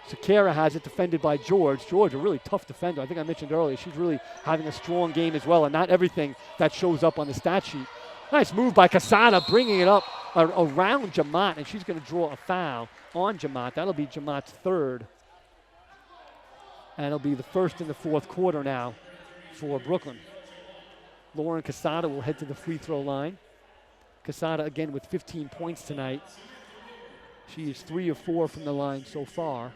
Sakara has it defended by George. George, a really tough defender. I think I mentioned earlier, she's really having a strong game as well, and not everything that shows up on the stat sheet. Nice move by Casada, bringing it up around Jamat, and she's going to draw a foul on Jamat. That'll be Jamat's third. And it'll be the first in the fourth quarter now for Brooklyn. Lauren Casada will head to the free throw line. Casada again with 15 points tonight. She is 3 of 4 from the line so far.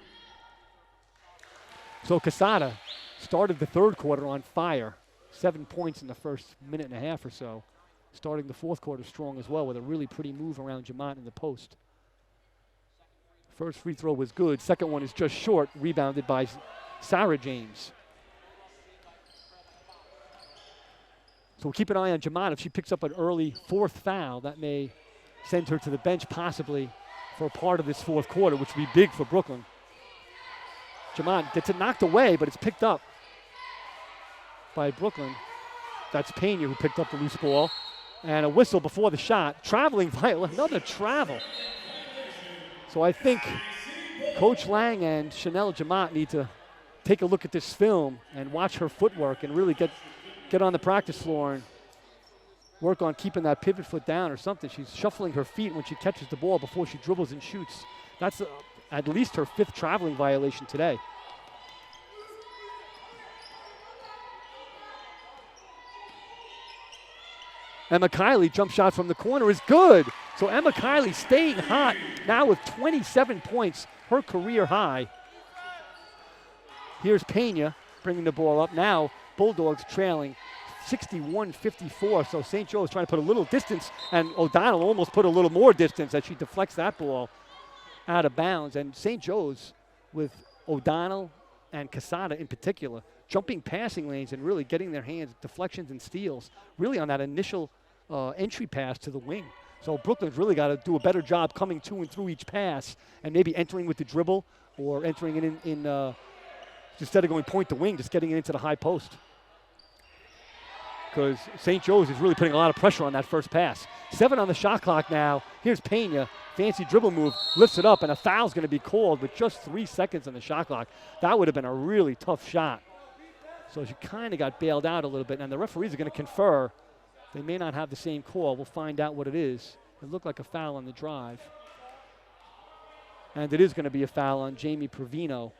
So Casada started the third quarter on fire. 7 points in the first minute and a half or so. Starting the fourth quarter strong as well with a really pretty move around Jamat in the post. First free throw was good. Second one is just short, rebounded by Sarah James. So we'll keep an eye on Jamat. If she picks up an early fourth foul, that may send her to the bench possibly for part of this fourth quarter, which would be big for Brooklyn. Jamat gets it knocked away, but it's picked up by Brooklyn. That's Pena who picked up the loose ball. And a whistle before the shot. Traveling violation, another travel. So I think Coach Lang and Chanel Jamat need to take a look at this film and watch her footwork and really get on the practice floor and work on keeping that pivot foot down or something. She's shuffling her feet when she catches the ball before she dribbles and shoots. That's at least her 5th traveling violation today. Emma Kiley jump shot from the corner is good. So Emma Kiley staying hot now with 27 points, her career high. Here's Pena bringing the ball up. Now Bulldogs trailing 61-54. So St. Joe is trying to put a little distance, and O'Donnell almost put a little more distance as she deflects that ball out of bounds. And St. Joe's with O'Donnell and Casada in particular, jumping passing lanes and really getting their hands, deflections and steals, really on that initial entry pass to the wing. So Brooklyn's really got to do a better job coming to and through each pass and maybe entering with the dribble or entering it in instead of going point to wing, just getting it into the high post. Because St. Joe's is really putting a lot of pressure on that first pass. 7 on the shot clock now. Here's Pena. Fancy dribble move, lifts it up, and a foul's going to be called with just 3 seconds on the shot clock. That would have been a really tough shot. So she kind of got bailed out a little bit, and the referees are going to confer. They may not have the same call. We'll find out what it is. It looked like a foul on the drive. And it is going to be a foul on Jamie Provino,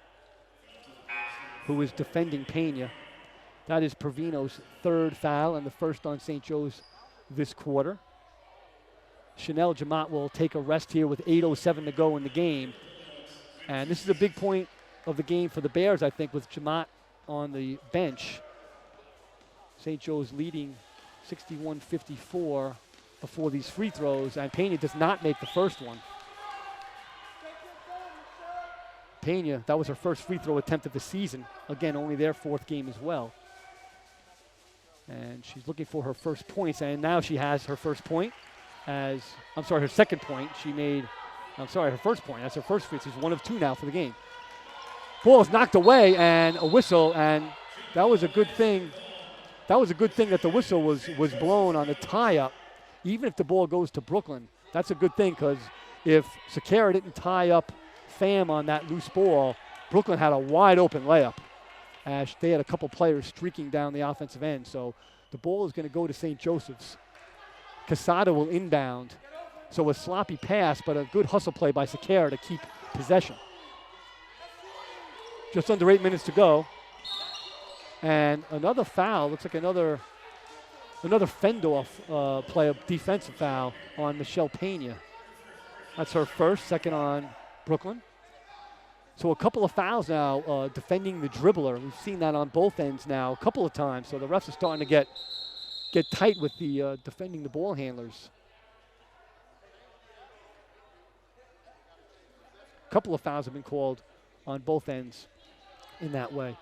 who is defending Pena. That is Provino's 3rd foul and the first on St. Joe's this quarter. Chanel Jamat will take a rest here with 8:07 to go in the game. And this is a big point of the game for the Bears, I think, with Jamat on the bench. St. Joe's leading 61-54 before these free throws, and Pena does not make the first one. Pena, that was her first free throw attempt of the season. Again, only their 4th game as well. And she's looking for her first points, and now she has her first point her second point. Her first point. That's her first free. She's 1 of 2 now for the game. Ball is knocked away and a whistle, and that was a good thing. That was a good thing that the whistle was blown on the tie-up. Even if the ball goes to Brooklyn, that's a good thing, because if Sakara didn't tie up Pham on that loose ball, Brooklyn had a wide open layup. They had a couple players streaking down the offensive end, so the ball is going to go to St. Joseph's. Casada will inbound. So a sloppy pass, but a good hustle play by Sakara to keep possession. Just under 8 minutes to go. And another foul, looks like another fend-off play, a defensive foul on Michelle Pena. That's her first, second on Brooklyn. So a couple of fouls now defending the dribbler. We've seen that on both ends now a couple of times. So the refs are starting to get tight with the defending the ball handlers. A couple of fouls have been called on both ends in that way.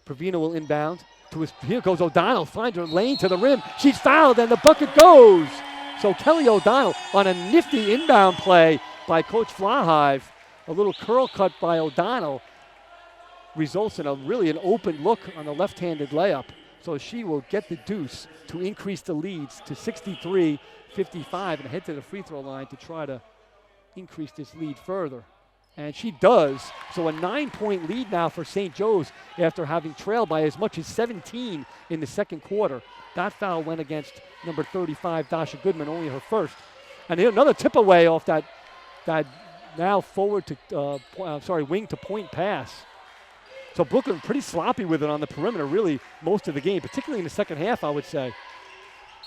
Provino will inbound. Here goes O'Donnell, finds her lane to the rim. She's fouled, and the bucket goes. So Kelly O'Donnell on a nifty inbound play by Coach Flahive. A little curl cut by O'Donnell results in really an open look on the left-handed layup. So she will get the deuce to increase the leads to 63-55 and head to the free throw line to try to increase this lead further. And she does. So a 9-point lead now for St. Joe's after having trailed by as much as 17 in the second quarter. That foul went against number 35, Dasha Goodman, only her first. And another tip away off that now wing to point pass. So Brooklyn pretty sloppy with it on the perimeter really most of the game, particularly in the second half, I would say.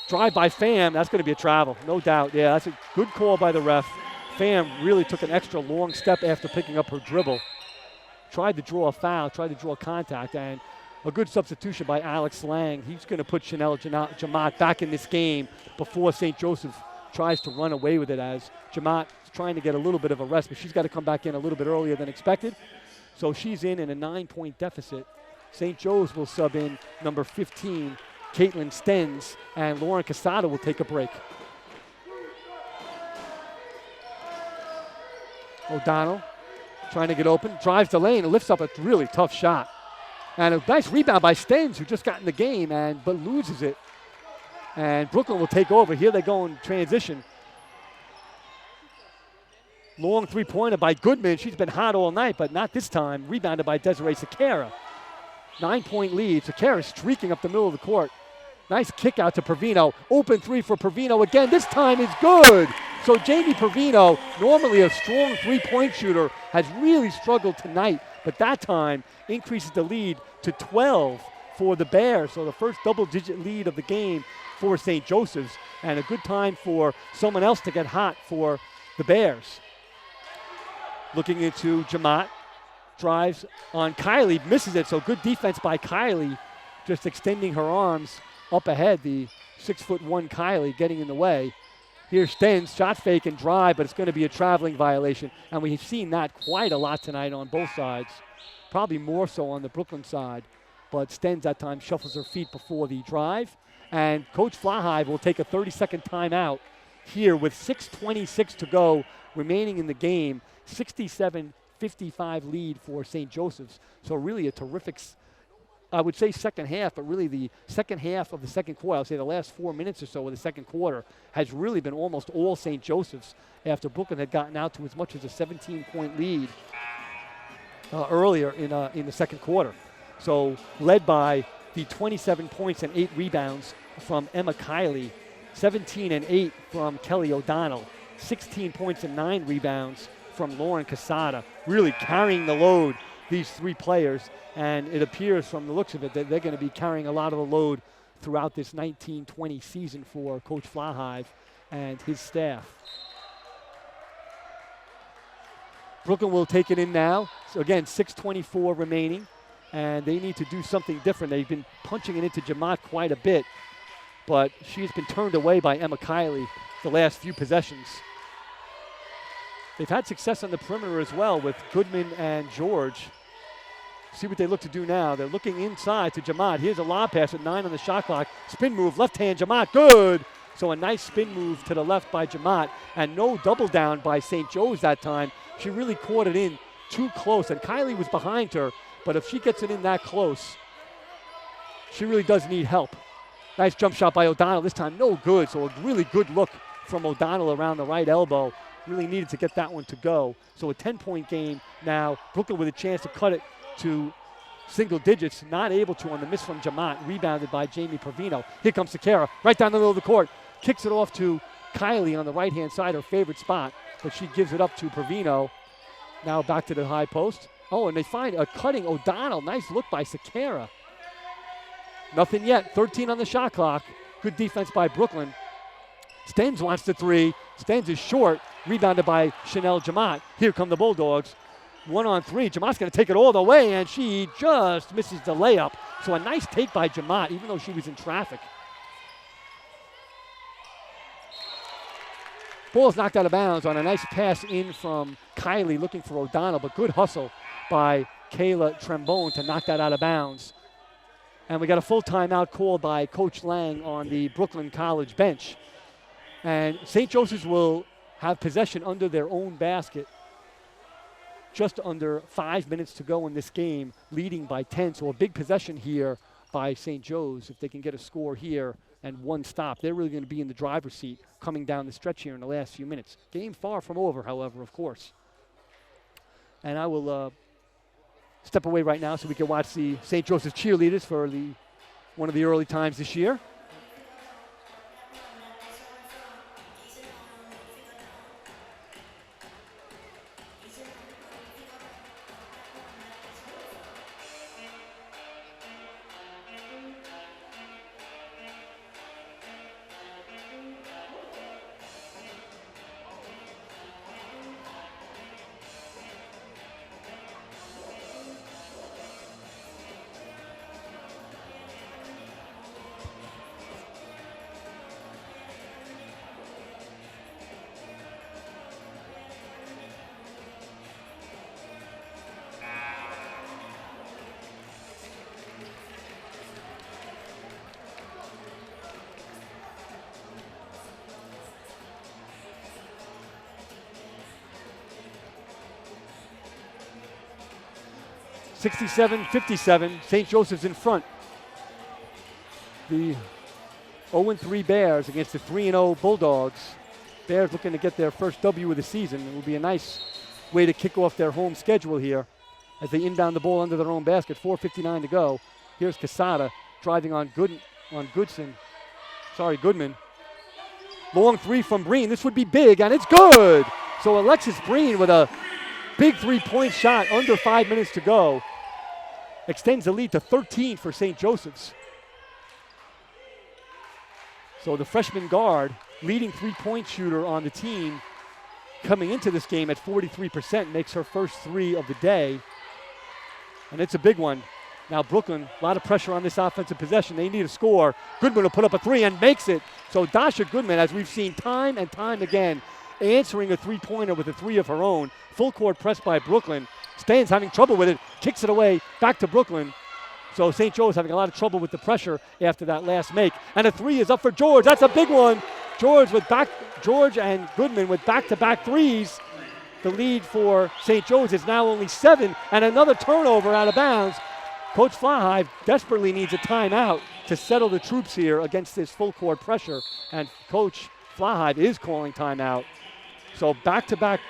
Drive by Pham, that's going to be a travel, no doubt. Yeah, that's a good call by the ref. Pham really took an extra long step after picking up her dribble. Tried to draw a foul, tried to draw contact, and a good substitution by Alex Lang. He's going to put Chanel Jamat back in this game before St. Joseph tries to run away with it, as Jamat is trying to get a little bit of a rest, but she's got to come back in a little bit earlier than expected. So she's in a 9-point deficit. St. Joe's will sub in number 15, Caitlin Stenz, and Lauren Casada will take a break. O'Donnell trying to get open, drives the lane, and lifts up a really tough shot. And a nice rebound by Stenz, who just got in the game but loses it. And Brooklyn will take over. Here they go in transition. Long three-pointer by Goodman. She's been hot all night, but not this time. Rebounded by Desiree Sakara. 9-point lead. Sakara streaking up the middle of the court. Nice kick out to Pervino. Open three for Pervino again. This time is good. So Jamie Pervino, normally a strong three-point shooter, has really struggled tonight, but that time increases the lead to 12 for the Bears. So the first double-digit lead of the game for St. Joseph's, and a good time for someone else to get hot for the Bears. Looking into Jamat, drives on Kylie, misses it, so good defense by Kylie, just extending her arms up ahead. The 6'1" Kylie getting in the way. Here's Stenz, shot fake and drive, but it's going to be a traveling violation, and we've seen that quite a lot tonight on both sides, probably more so on the Brooklyn side, but Stenz at times shuffles her feet before the drive, and Coach Flahive will take a 30-second timeout here with 6:26 to go remaining in the game. 67-55 lead for St. Joseph's. So really a terrific, I would say second half, but really the second half of the second quarter, I would say the last 4 minutes or so of the second quarter has really been almost all St. Joseph's after Brooklyn had gotten out to as much as a 17-point lead earlier in the second quarter. So led by the 27 points and 8 rebounds from Emma Kiley, 17 and 8 from Kelly O'Donnell, 16 points and 9 rebounds from Lauren Casada, really carrying the load, these three players, and it appears from the looks of it that they're going to be carrying a lot of the load throughout this 19-20 season for Coach Flahive and his staff. Brooklyn will take it in now. So again, 6:24 remaining, and they need to do something different. They've been punching it into Jamat quite a bit, but she's been turned away by Emma Kiley the last few possessions. They've had success on the perimeter as well with Goodman and George. See what they look to do now. They're looking inside to Jamat. Here's a lob pass with 9 on the shot clock. Spin move, left hand, Jamat, good. So a nice spin move to the left by Jamat, and no double down by St. Joe's that time. She really caught it in too close, and Kiley was behind her, but if she gets it in that close, she really does need help. Nice jump shot by O'Donnell, this time no good, so a really good look from O'Donnell around the right elbow. Really needed to get that one to go. So a 10-point game now. Brooklyn with a chance to cut it to single digits. Not able to on the miss from Jamat. Rebounded by Jamie Pervino. Here comes Sakara, right down the middle of the court. Kicks it off to Kiley on the right-hand side, her favorite spot. But she gives it up to Pervino. Now back to the high post. Oh, and they find a cutting O'Donnell. Nice look by Sakara. Nothing yet. 13 on the shot clock. Good defense by Brooklyn. Stenz wants the three. Stenz is short. Rebounded by Chanel Jamat. Here come the Bulldogs. 1-on-3. Jamat's going to take it all the way, and she just misses the layup. So a nice take by Jamat, even though she was in traffic. Ball's knocked out of bounds on a nice pass in from Kiley looking for O'Donnell, but good hustle by Kayla Trembone to knock that out of bounds. And we got a full timeout called by Coach Lang on the Brooklyn College bench. And St. Joseph's will have possession under their own basket. Just under 5 minutes to go in this game, leading by 10. So a big possession here by St. Joe's. If they can get a score here and one stop, they're really going to be in the driver's seat coming down the stretch here in the last few minutes. Game far from over, however, of course. And I will step away right now so we can watch the St. Joseph's cheerleaders for one of the early times this year. (67-57), St. Joseph's in front. The 0-3 Bears against the 3-0 Bulldogs. Bears looking to get their first W of the season. It will be a nice way to kick off their home schedule here as they inbound the ball under their own basket. 4:59 to go. Here's Quesada driving on Goodman. Long three from Breen. This would be big, and it's good. So Alexis Breen with a big three-point shot under 5 minutes to go. Extends the lead to 13 for St. Joseph's. So the freshman guard, leading three-point shooter on the team, coming into this game at 43%, makes her first three of the day. And it's a big one. Now Brooklyn, a lot of pressure on this offensive possession. They need a score. Goodman will put up a three and makes it. So Dasha Goodman, as we've seen time and time again, answering a three-pointer with a three of her own. Full court press by Brooklyn. Stan's having trouble with it, kicks it away, back to Brooklyn. So St. Joe's having a lot of trouble with the pressure after that last make. And a three is up for George. That's a big one. George and Goodman with back-to-back threes. The lead for St. Joe's is now only 7, and another turnover out of bounds. Coach Flahive desperately needs a timeout to settle the troops here against this full court pressure. And Coach Flahive is calling timeout. So back-to-back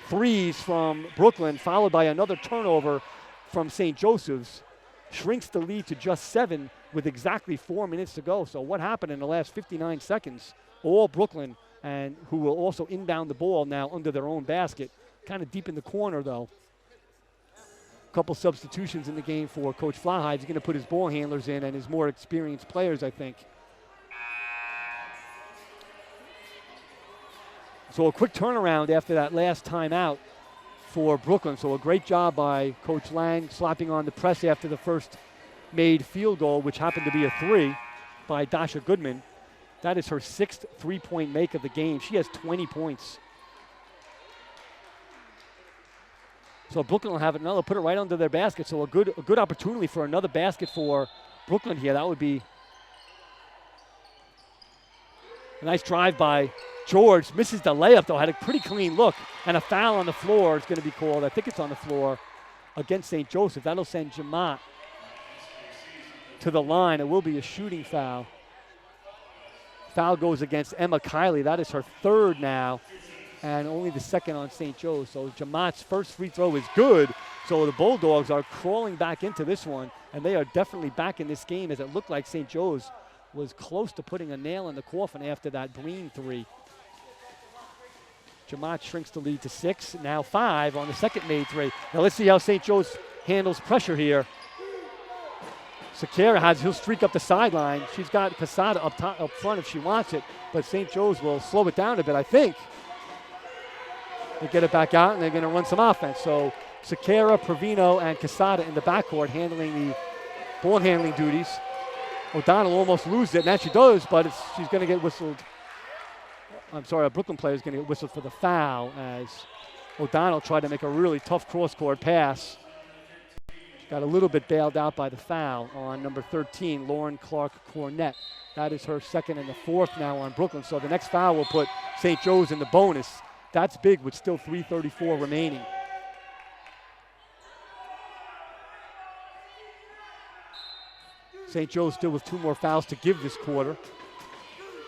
threes from Brooklyn, followed by another turnover from St. Joseph's, shrinks the lead to just 7 with exactly 4 minutes to go. So what happened in the last 59 seconds? All Brooklyn, and who will also inbound the ball now under their own basket. Kind of deep in the corner, though. A couple substitutions in the game for Coach Flahive. He's going to put his ball handlers in and his more experienced players, I think. So a quick turnaround after that last timeout for Brooklyn. So a great job by Coach Lang, slapping on the press after the first made field goal, which happened to be a three by Dasha Goodman. That is her 6th three-point make of the game. She has 20 points. So Brooklyn will have another, put it right under their basket. So a good opportunity for another basket for Brooklyn here. That would be a nice drive by George. Misses the layup, though. Had a pretty clean look. And a foul on the floor is going to be called. I think it's on the floor against St. Joseph. That'll send Jamat to the line. It will be a shooting foul. Foul goes against Emma Kiley. That is her 3rd now, and only the 2nd on St. Joe's. So Jamat's first free throw is good. So the Bulldogs are crawling back into this one, and they are definitely back in this game, as it looked like St. Joe's was close to putting a nail in the coffin after that Breen three. Jamat shrinks the lead to 6, now 5 on the second made three. Now let's see how St. Joe's handles pressure here. Sakara he'll streak up the sideline. She's got Quesada up front if she wants it, but St. Joe's will slow it down a bit, I think. They get it back out, and they're going to run some offense. So Sakara, Provino, and Quesada in the backcourt handling the ball handling duties. O'Donnell almost loses it, and that she does, but she's going to get whistled. I'm sorry, a Brooklyn player is going to get whistled for the foul as O'Donnell tried to make a really tough cross-court pass. got a little bit bailed out by the foul on number 13, Lauren Clark-Cornett. That is her second and the fourth now on Brooklyn. So the next foul will put St. Joe's in the bonus. That's big with still 3:34 remaining. St. Joe's still with 2 more fouls to give this quarter.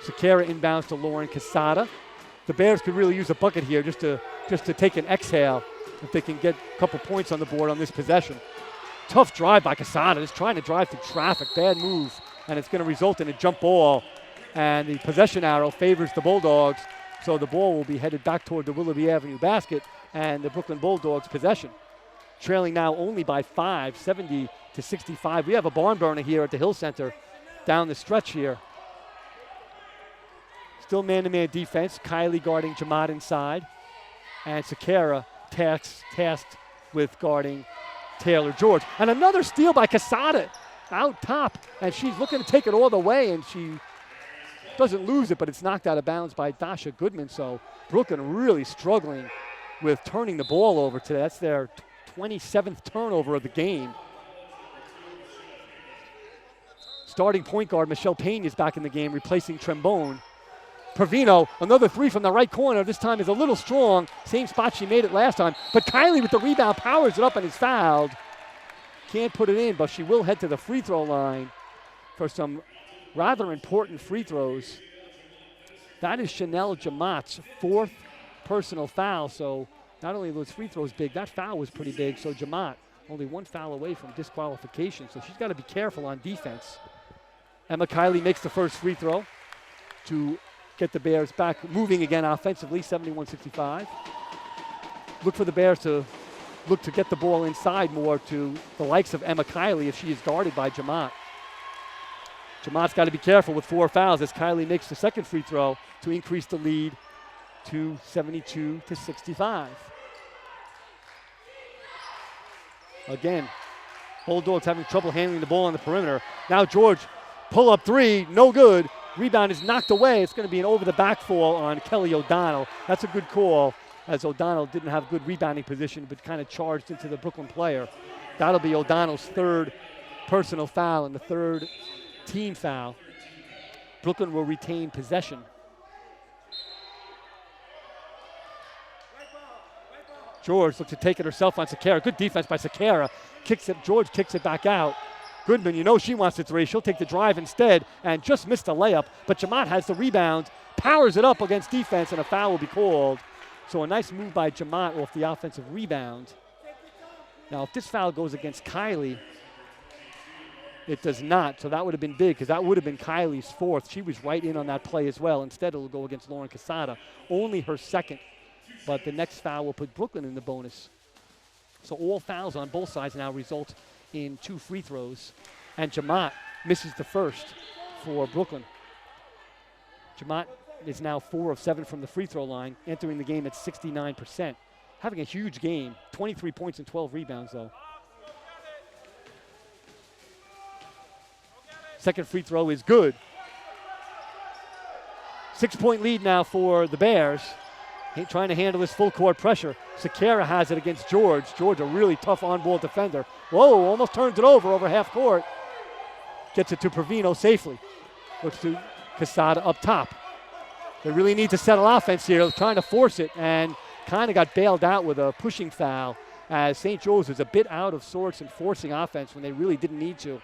Sakara inbounds to Lauren Casada. The Bears could really use a bucket here just to take an exhale if they can get a couple points on the board on this possession. Tough drive by Casada, just trying to drive through traffic. Bad move, and it's going to result in a jump ball. And the possession arrow favors the Bulldogs, so the ball will be headed back toward the Willoughby Avenue basket and the Brooklyn Bulldogs possession. Trailing now only by 5, 70-65. We have a barn burner here at the Hill Center down the stretch here. Still man-to-man defense. Kylie guarding Jamaat inside. And Sakara tasked with guarding Taylor George. And another steal by Casada out top. And she's looking to take it all the way, and she doesn't lose it, but it's knocked out of bounds by Dasha Goodman. So Brooklyn really struggling with turning the ball over today. That's their 27th turnover of the game. Starting point guard Michelle Payne is back in the game, replacing Trembone. Provino, another 3 from the right corner. This time is a little strong. Same spot she made it last time. But Kylie with the rebound powers it up and is fouled. Can't put it in, but she will head to the free throw line for some rather important free throws. That is Chanel Jamaat's 4th personal foul. So not only those free throws big, that foul was pretty big. So Jamaat only 1 foul away from disqualification. So she's got to be careful on defense. Emma Kylie makes the first free throw to get the Bears back moving again offensively, 71-65. Look for the Bears to look to get the ball inside more to the likes of Emma Kylie if she is guarded by Jamaat. Jamaat's got to be careful with 4 fouls as Kylie makes the second free throw to increase the lead to 72-65. Again, Bulldogs having trouble handling the ball on the perimeter. Now George, pull up 3, no good. Rebound is knocked away. It's going to be an over-the-back fall on Kelly O'Donnell. That's a good call, as O'Donnell didn't have good rebounding position, but kind of charged into the Brooklyn player. That'll be O'Donnell's 3rd personal foul and the 3rd team foul. Brooklyn will retain possession. George looks to take it herself on Sakara. Good defense by Sakara. George kicks it back out. Goodman, you know she wants the 3. She'll take the drive instead and just missed the layup. But Jamaat has the rebound, powers it up against defense, and a foul will be called. So a nice move by Jamaat off the offensive rebound. Now, if this foul goes against Kylie, it does not. So that would have been big because that would have been Kylie's 4th. She was right in on that play as well. Instead, it will go against Lauren Casada. Only her 2nd. But the next foul will put Brooklyn in the bonus. So all fouls on both sides now result in 2 free throws, and Jamaat misses the first for Brooklyn. Jamaat is now 4 of 7 from the free throw line, entering the game at 69%. Having a huge game, 23 points and 12 rebounds though. Second free throw is good. 6-point lead now for the Bears. Trying to handle this full court pressure. Sakara has it against George. George, a really tough on-ball defender. Whoa, almost turns it over half court. Gets it to Provino safely. Looks to Casada up top. They really need to settle offense here, trying to force it, and kind of got bailed out with a pushing foul as St. Joe's was a bit out of sorts in forcing offense when they really didn't need to.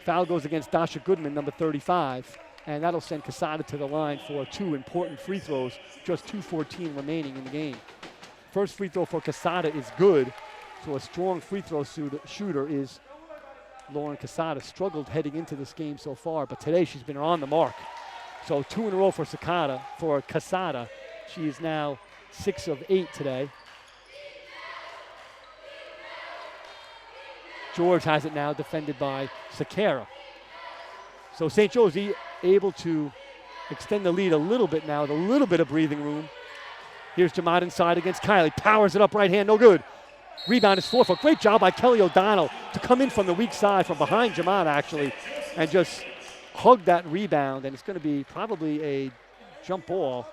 Foul goes against Dasha Goodman, number 35. And that'll send Casada to the line for 2 important free throws, just 2:14 remaining in the game. First free throw for Casada is good, so a strong free throw shooter is Lauren Casada. Struggled heading into this game so far, but today she's been on the mark. So 2 in a row for Casada. She is now 6 of 8 today. George has it now, defended by Sakara. So St. Joe's able to extend the lead a little bit now with a little bit of breathing room. Here's Jamaat inside against Kylie. Powers it up right hand, no good. Rebound is 4 foot. Great job by Kelly O'Donnell to come in from the weak side, from behind Jamaat actually, and just hug that rebound, and it's going to be probably a jump ball.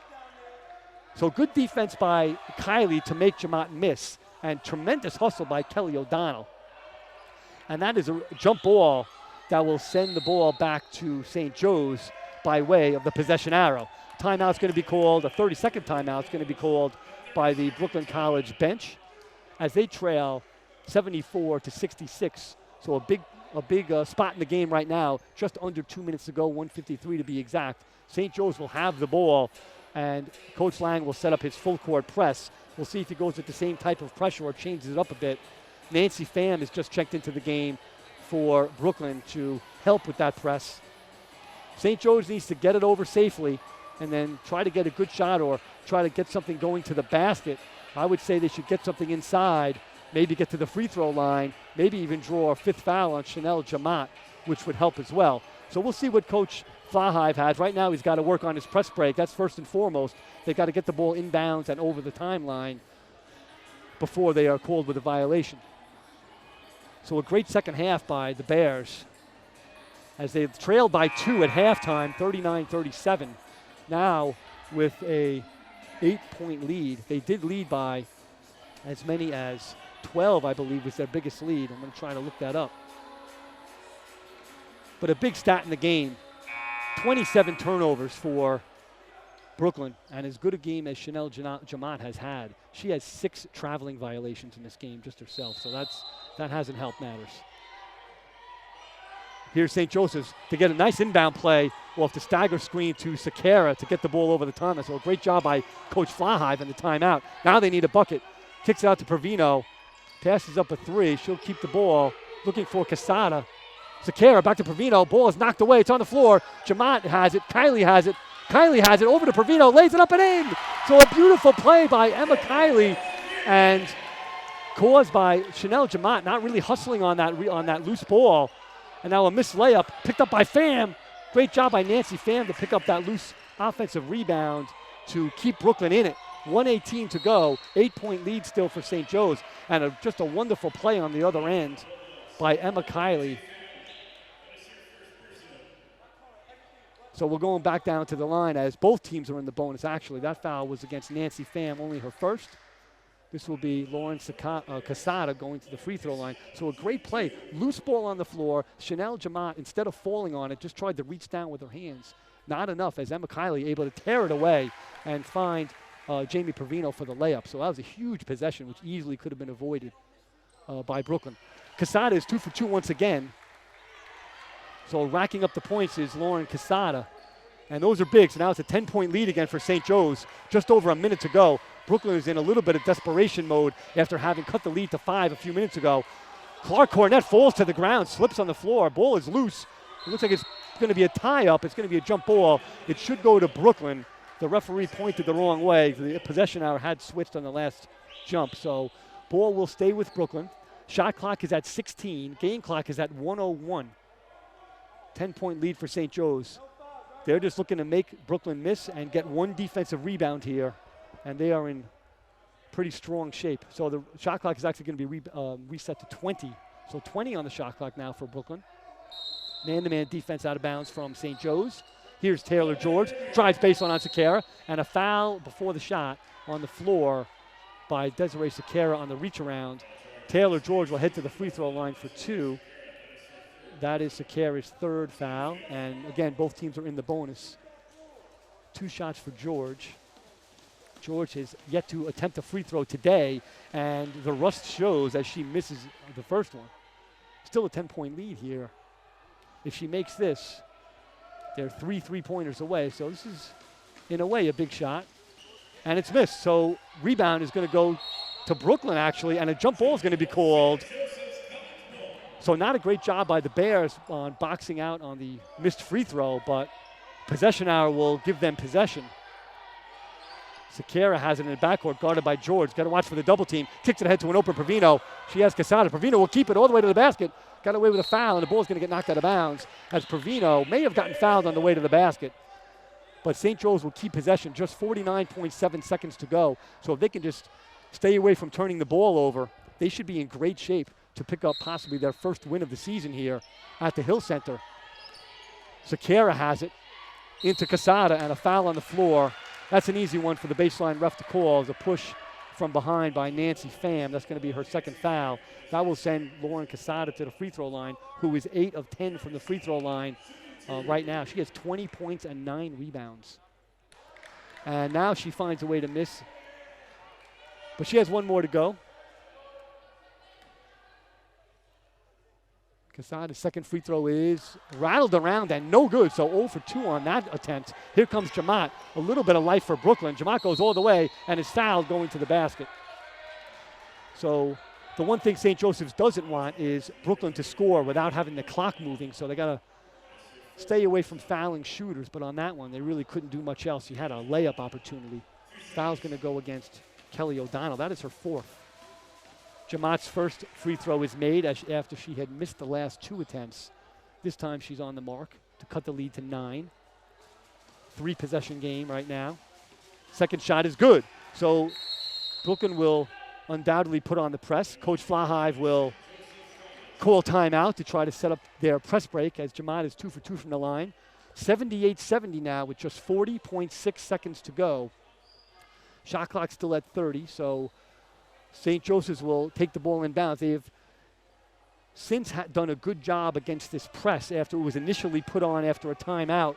So good defense by Kylie to make Jamaat miss. and tremendous hustle by Kelly O'Donnell. And that is a jump ball that will send the ball back to St. Joe's by way of the possession arrow. Timeout's going to be called, a 30-second timeout's going to be called by the Brooklyn College bench as they trail 74-66. So a big spot in the game right now, just under 2 minutes to go, 1:53 to be exact. St. Joe's will have the ball, and Coach Lang will set up his full court press. We'll see if he goes with the same type of pressure or changes it up a bit. Nancy Pham has just checked into the game for Brooklyn to help with that press. St. Joe's needs to get it over safely and then try to get a good shot or try to get something going to the basket. I would say they should get something inside, maybe get to the free throw line, maybe even draw a fifth foul on Chanel Jamat, which would help as well. So we'll see what Coach Flahive has. Right now he's got to work on his press break. That's first and foremost. They've got to get the ball inbounds and over the timeline before they are called with a violation. So a great second half by the Bears as they've trailed by 2 at halftime, 39-37. Now with a 8-point lead. They did lead by as many as 12, I believe, was their biggest lead. I'm going to try to look that up. But a big stat in the game, 27 turnovers for Brooklyn, and as good a game as Chanel Jamat has had. She has 6 traveling violations in this game just herself, so that hasn't helped matters. Here's St. Joseph's to get a nice inbound play off the stagger screen to Sakara to get the ball over the timeline. So a great job by Coach Flahive in the timeout. Now they need a bucket. Kicks it out to Provino. Passes up a 3. She'll keep the ball. Looking for Casada. Sakara back to Provino. Ball is knocked away. It's on the floor. Jamat has it. Kylie has it. Kylie has it over to Provino. Lays it up and in. So a beautiful play by Emma Kylie. And caused by Chanel Jamat not really hustling on that loose ball. And now a missed layup picked up by Pham. Great job by Nancy Pham to pick up that loose offensive rebound to keep Brooklyn in it. 1:18 to go. 8-point lead still for St. Joe's. And just a wonderful play on the other end by Emma Kylie. So we're going back down to the line as both teams are in the bonus. Actually, that foul was against Nancy Pham, only her first. This will be Lauren Casada going to the free throw line. So a great play. Loose ball on the floor. Chanel Jamat, instead of falling on it, just tried to reach down with her hands. Not enough as Emma Kylie able to tear it away and find Jamie Provino for the layup. So that was a huge possession, which easily could have been avoided by Brooklyn. Casada is 2 for 2 once again. So racking up the points is Lauren Casada. And those are big. So now it's a 10-point lead again for St. Joe's. Just over a minute to go. Brooklyn is in a little bit of desperation mode after having cut the lead to 5 a few minutes ago. Clark Cornett falls to the ground, slips on the floor. Ball is loose. It looks like it's going to be a tie-up. It's going to be a jump ball. It should go to Brooklyn. The referee pointed the wrong way. The possession hour had switched on the last jump. So ball will stay with Brooklyn. Shot clock is at 16. Game clock is at 1:01. 10-point lead for St. Joe's. They're just looking to make Brooklyn miss and get one defensive rebound here, and they are in pretty strong shape. So the shot clock is actually going to be reset to 20. So 20 on the shot clock now for Brooklyn. Man-to-man defense out of bounds from St. Joe's. Here's Taylor George, drives baseline on Sakara, and a foul before the shot on the floor by Desiree Sakara on the reach around. Taylor George will head to the free throw line for 2. That is Sakara's 3rd foul, and again, both teams are in the bonus. 2 shots for George. George has yet to attempt a free throw today, and the rust shows as she misses the first one. Still a 10-point lead here. If she makes this, they're 3 3-pointers away, so this is, in a way, a big shot. And it's missed, so rebound is going to go to Brooklyn, actually, and a jump ball is going to be called. So not a great job by the Bears on boxing out on the missed free throw, but possession hour will give them possession. Sakara has it in the backcourt, guarded by George. Got to watch for the double team. Kicks it ahead to an open Provino. She has Casada. Provino will keep it all the way to the basket. Got away with a foul, and the ball's going to get knocked out of bounds as Provino may have gotten fouled on the way to the basket. But St. Joe's will keep possession. Just 49.7 seconds to go. So if they can just stay away from turning the ball over, they should be in great shape to pick up possibly their first win of the season here at the Hill Center. Sakara has it into Casada, and a foul on the floor. That's an easy one for the baseline ref to call as a push from behind by Nancy Pham. That's going to be her second foul. That will send Lauren Casada to the free throw line, who is 8 of 10 from the free throw line right now. She has 20 points and 9 rebounds. And now she finds a way to miss. But she has one more to go. Casada's second free throw is rattled around and no good, so 0 for 2 on that attempt. Here comes Jamaat. A little bit of life for Brooklyn. Jamaat goes all the way and is fouled going to the basket. So the one thing St. Joseph's doesn't want is Brooklyn to score without having the clock moving, so they got to stay away from fouling shooters, but on that one, they really couldn't do much else. He had a layup opportunity. Foul's going to go against Kelly O'Donnell. That is her 4th. Jamaat's first free throw is made after she had missed the last 2 attempts. This time she's on the mark to cut the lead to 9. 3-possession game right now. Second shot is good. So Brooklyn will undoubtedly put on the press. Coach Flahive will call timeout to try to set up their press break as Jamaat is 2 for 2 from the line. 78-70 now with just 40.6 seconds to go. Shot clock still at 30, so St. Joseph's will take the ball inbounds. They have since done a good job against this press after it was initially put on after a timeout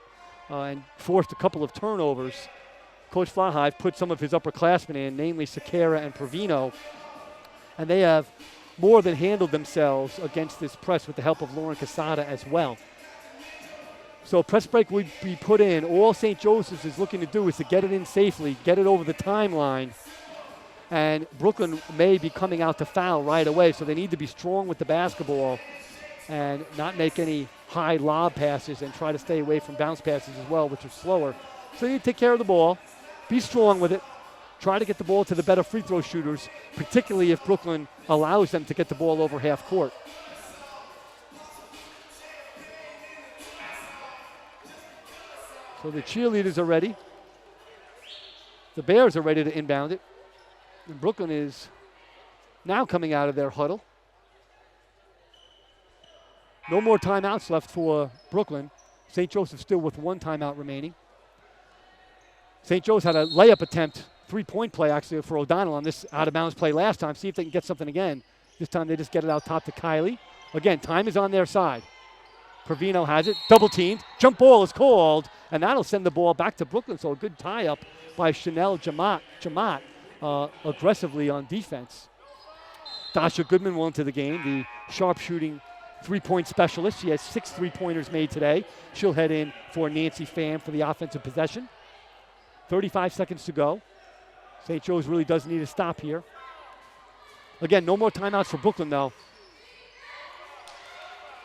and forced a couple of turnovers. Coach Flahive put some of his upperclassmen in, namely Sakara and Provino, and they have more than handled themselves against this press with the help of Lauren Casada as well. So press break would be put in. All St. Joseph's is looking to do is to get it in safely, get it over the timeline. And Brooklyn may be coming out to foul right away, so they need to be strong with the basketball and not make any high lob passes and try to stay away from bounce passes as well, which are slower. So you need to take care of the ball, be strong with it, try to get the ball to the better free throw shooters, particularly if Brooklyn allows them to get the ball over half court. So the cheerleaders are ready. The Bears are ready to inbound it. And Brooklyn is now coming out of their huddle. No more timeouts left for Brooklyn. St. Joseph still with 1 timeout remaining. St. Joe's had a layup attempt, 3-point play actually for O'Donnell on this out-of-bounds play last time. See if they can get something again. This time they just get it out top to Kylie. Again, time is on their side. Provino has it, double teamed. Jump ball is called, and that'll send the ball back to Brooklyn. So a good tie-up by Chanel Jamaat aggressively on defense. Dasha Goodman will into the game, the sharp-shooting 3-point specialist. She has 6 3-pointers made today. She'll head in for Nancy Pham for the offensive possession. 35 seconds to go. St. Joe's really does need a stop here. Again, no more timeouts for Brooklyn, though.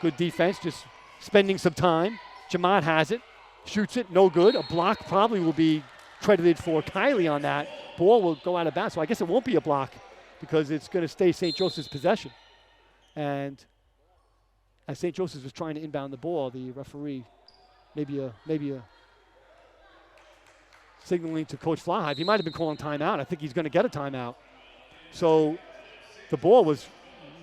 Good defense, just spending some time. Jamaat has it, shoots it, no good. A block probably will be credited for Kylie on that. Ball will go out of bounds, so I guess it won't be a block because it's going to stay St. Joseph's possession. And as St. Joseph's was trying to inbound the ball, the referee maybe a signaling to Coach Flahive. He might have been calling timeout. I think he's going to get a timeout. So the ball was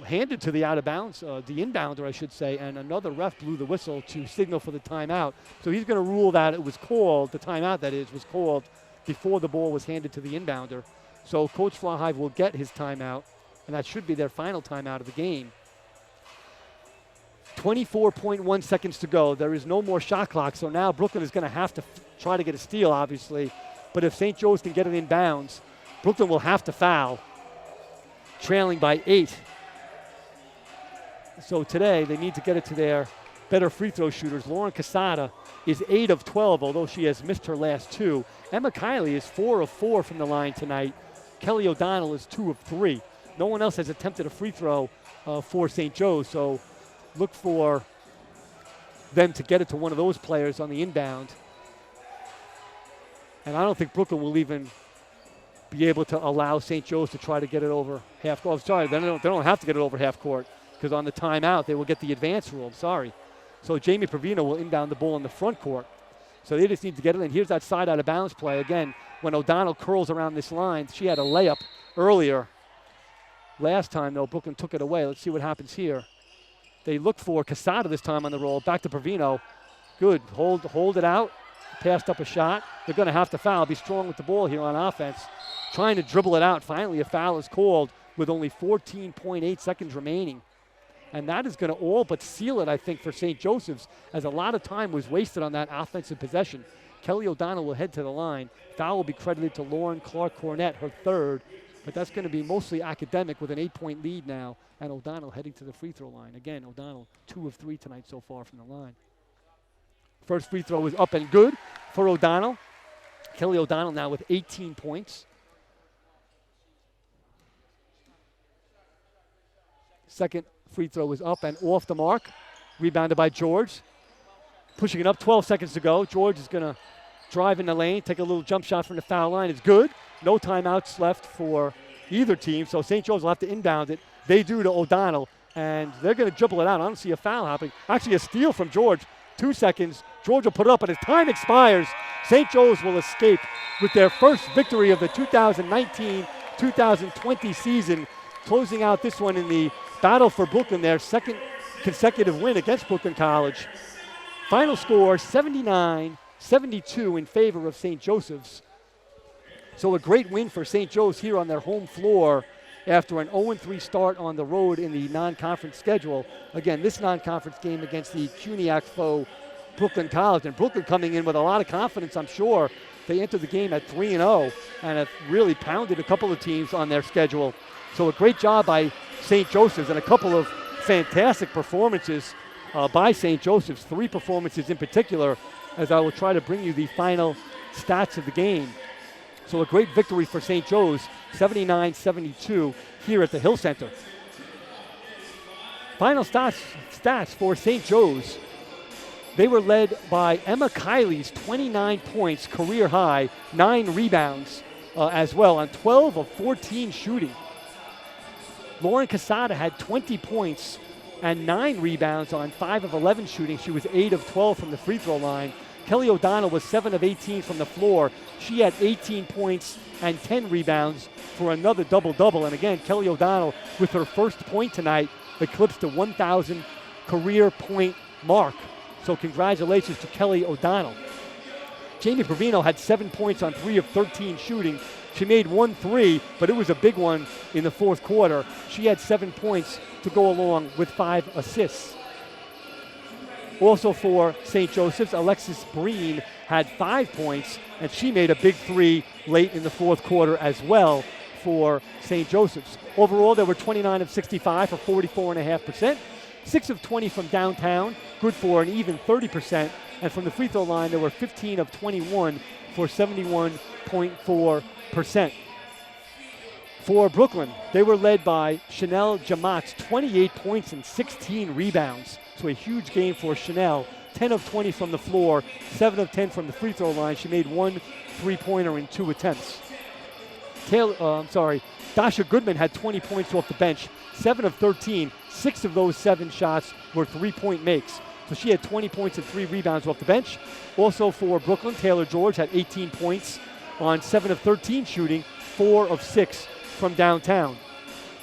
handed to the out-of-bounds, the inbounder, I should say, and another ref blew the whistle to signal for the timeout. So he's going to rule that it was called, the timeout that is, was called before the ball was handed to the inbounder. So Coach Flahive will get his timeout, and that should be their final timeout of the game. 24.1 seconds to go. There is no more shot clock, so now Brooklyn is going to have to try to get a steal, obviously. But if St. Joe's can get it in bounds, Brooklyn will have to foul, trailing by 8. So today they need to get it to their better free throw shooters. Lauren Casada is 8 of 12, although she has missed her last 2. Emma Kiley is 4 of 4 from the line tonight. Kelly O'Donnell is 2 of 3. No one else has attempted a free throw for St. Joe's, so look for them to get it to one of those players on the inbound. And I don't think Brooklyn will even be able to allow St. Joe's to try to get it over half court. I'm sorry, they don't have to get it over half court because on the timeout they will get the advance rule. I'm sorry. So Jamie Provino will inbound the ball in the front court. So they just need to get it in. Here's that side out of bounds play. Again, when O'Donnell curls around this line, she had a layup earlier. Last time, though, Brooklyn took it away. Let's see what happens here. They look for Casada this time on the roll. Back to Provino. Good. Hold it out. Passed up a shot. They're going to have to foul. Be strong with the ball here on offense. trying to dribble it out. Finally, a foul is called with only 14.8 seconds remaining. And that is going to all but seal it, I think, for St. Joseph's, as a lot of time was wasted on that offensive possession. Kelly O'Donnell will head to the line. Foul will be credited to Lauren Clark-Cornett, her third. But that's going to be mostly academic with an 8-point lead now. And O'Donnell heading to the free throw line. Again, O'Donnell 2 of 3 tonight so far from the line. First free throw is up and good for O'Donnell. Kelly O'Donnell now with 18 points. Second free throw is up and off the mark. Rebounded by George. Pushing it up, 12 seconds to go. George is going to drive in the lane, take a little jump shot from the foul line. It's good. No timeouts left for either team, so St. Joe's will have to inbound it. They do to O'Donnell, and they're going to dribble it out. I don't see a foul happening. Actually, a steal from George. 2 seconds. George will put it up, and as time expires, St. Joe's will escape with their first victory of the 2019-2020 season, closing out this one in the battle for Brooklyn, their second consecutive win against Brooklyn College. Final score, 79-72 in favor of St. Joseph's. So a great win for St. Joe's here on their home floor after an 0-3 start on the road in the non-conference schedule. Again, this non-conference game against the CUNYAC foe, Brooklyn College. And Brooklyn coming in with a lot of confidence, I'm sure. They entered the game at 3-0 and have really pounded a couple of teams on their schedule. So a great job by St. Joseph's and a couple of fantastic performances by St. Joseph's. 3 performances in particular, as I will try to bring you the final stats of the game. So a great victory for St. Joe's, 79-72 here at the Hill Center. Final stats for St. Joe's. They were led by Emma Kiley's 29 points, career high, 9 rebounds as well on 12 of 14 shooting. Lauren Casada had 20 points and 9 rebounds on 5 of 11 shooting. She was 8 of 12 from the free throw line. Kelly O'Donnell was 7 of 18 from the floor. She had 18 points and 10 rebounds for another double-double. And again, Kelly O'Donnell, with her first point tonight, eclipsed the 1,000 career point mark. So congratulations to Kelly O'Donnell. Jamie Provino had 7 points on 3 of 13 shooting. She made 1 3, but it was a big one in the fourth quarter. She had 7 points to go along with 5 assists. Also for St. Joseph's, Alexis Breen had 5 points, and she made a big 3 late in the fourth quarter as well for St. Joseph's. Overall, they were 29 of 65 for 44.5%. 6 of 20 from downtown, good for an even 30%. And from the free throw line, there were 15 of 21 for 71.4%. For Brooklyn, they were led by Chanel Jamat's 28 points and 16 rebounds. So a huge game for Chanel. 10 of 20 from the floor, 7 of 10 from the free throw line. She made 1 3-pointer in 2 attempts. Dasha Goodman had 20 points off the bench, 7 of 13. 6 of those 7 shots were 3-point makes. So she had 20 points and 3 rebounds off the bench. Also for Brooklyn, Taylor George had 18 points on 7 of 13 shooting, 4 of 6 from downtown.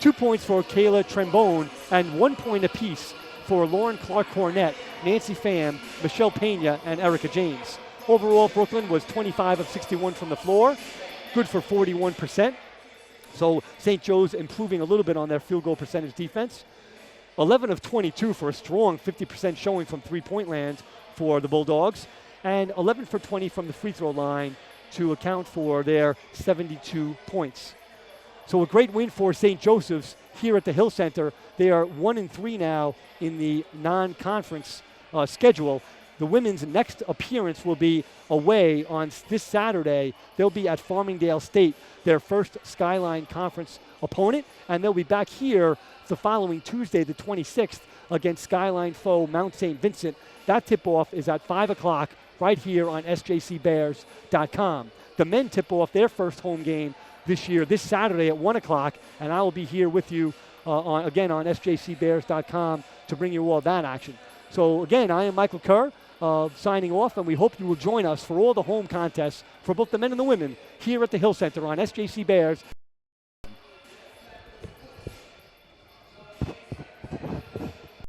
2 points for Kayla Trembone and 1 point apiece for Lauren Clark-Cornett, Nancy Pham, Michelle Pena, and Erica James. Overall, Brooklyn was 25 of 61 from the floor, good for 41%. So St. Joe's improving a little bit on their field goal percentage defense. 11 of 22 for a strong 50% showing from 3-point land for the Bulldogs, and 11 for 20 from the free throw line to account for their 72 points. So a great win for St. Joseph's here at the Hill Center. They are 1-3 now in the non-conference schedule. The women's next appearance will be away on this Saturday. They'll be at Farmingdale State, their first Skyline Conference opponent, and they'll be back here the following Tuesday, the 26th, against Skyline foe Mount St. Vincent. That tip-off is at 5 o'clock right here on sjcbears.com. The men tip off their first home game this year, this Saturday at 1 o'clock, and I will be here with you again on sjcbears.com to bring you all that action. So again, I am Michael Kerr signing off, and we hope you will join us for all the home contests for both the men and the women here at the Hill Center on SJC Bears.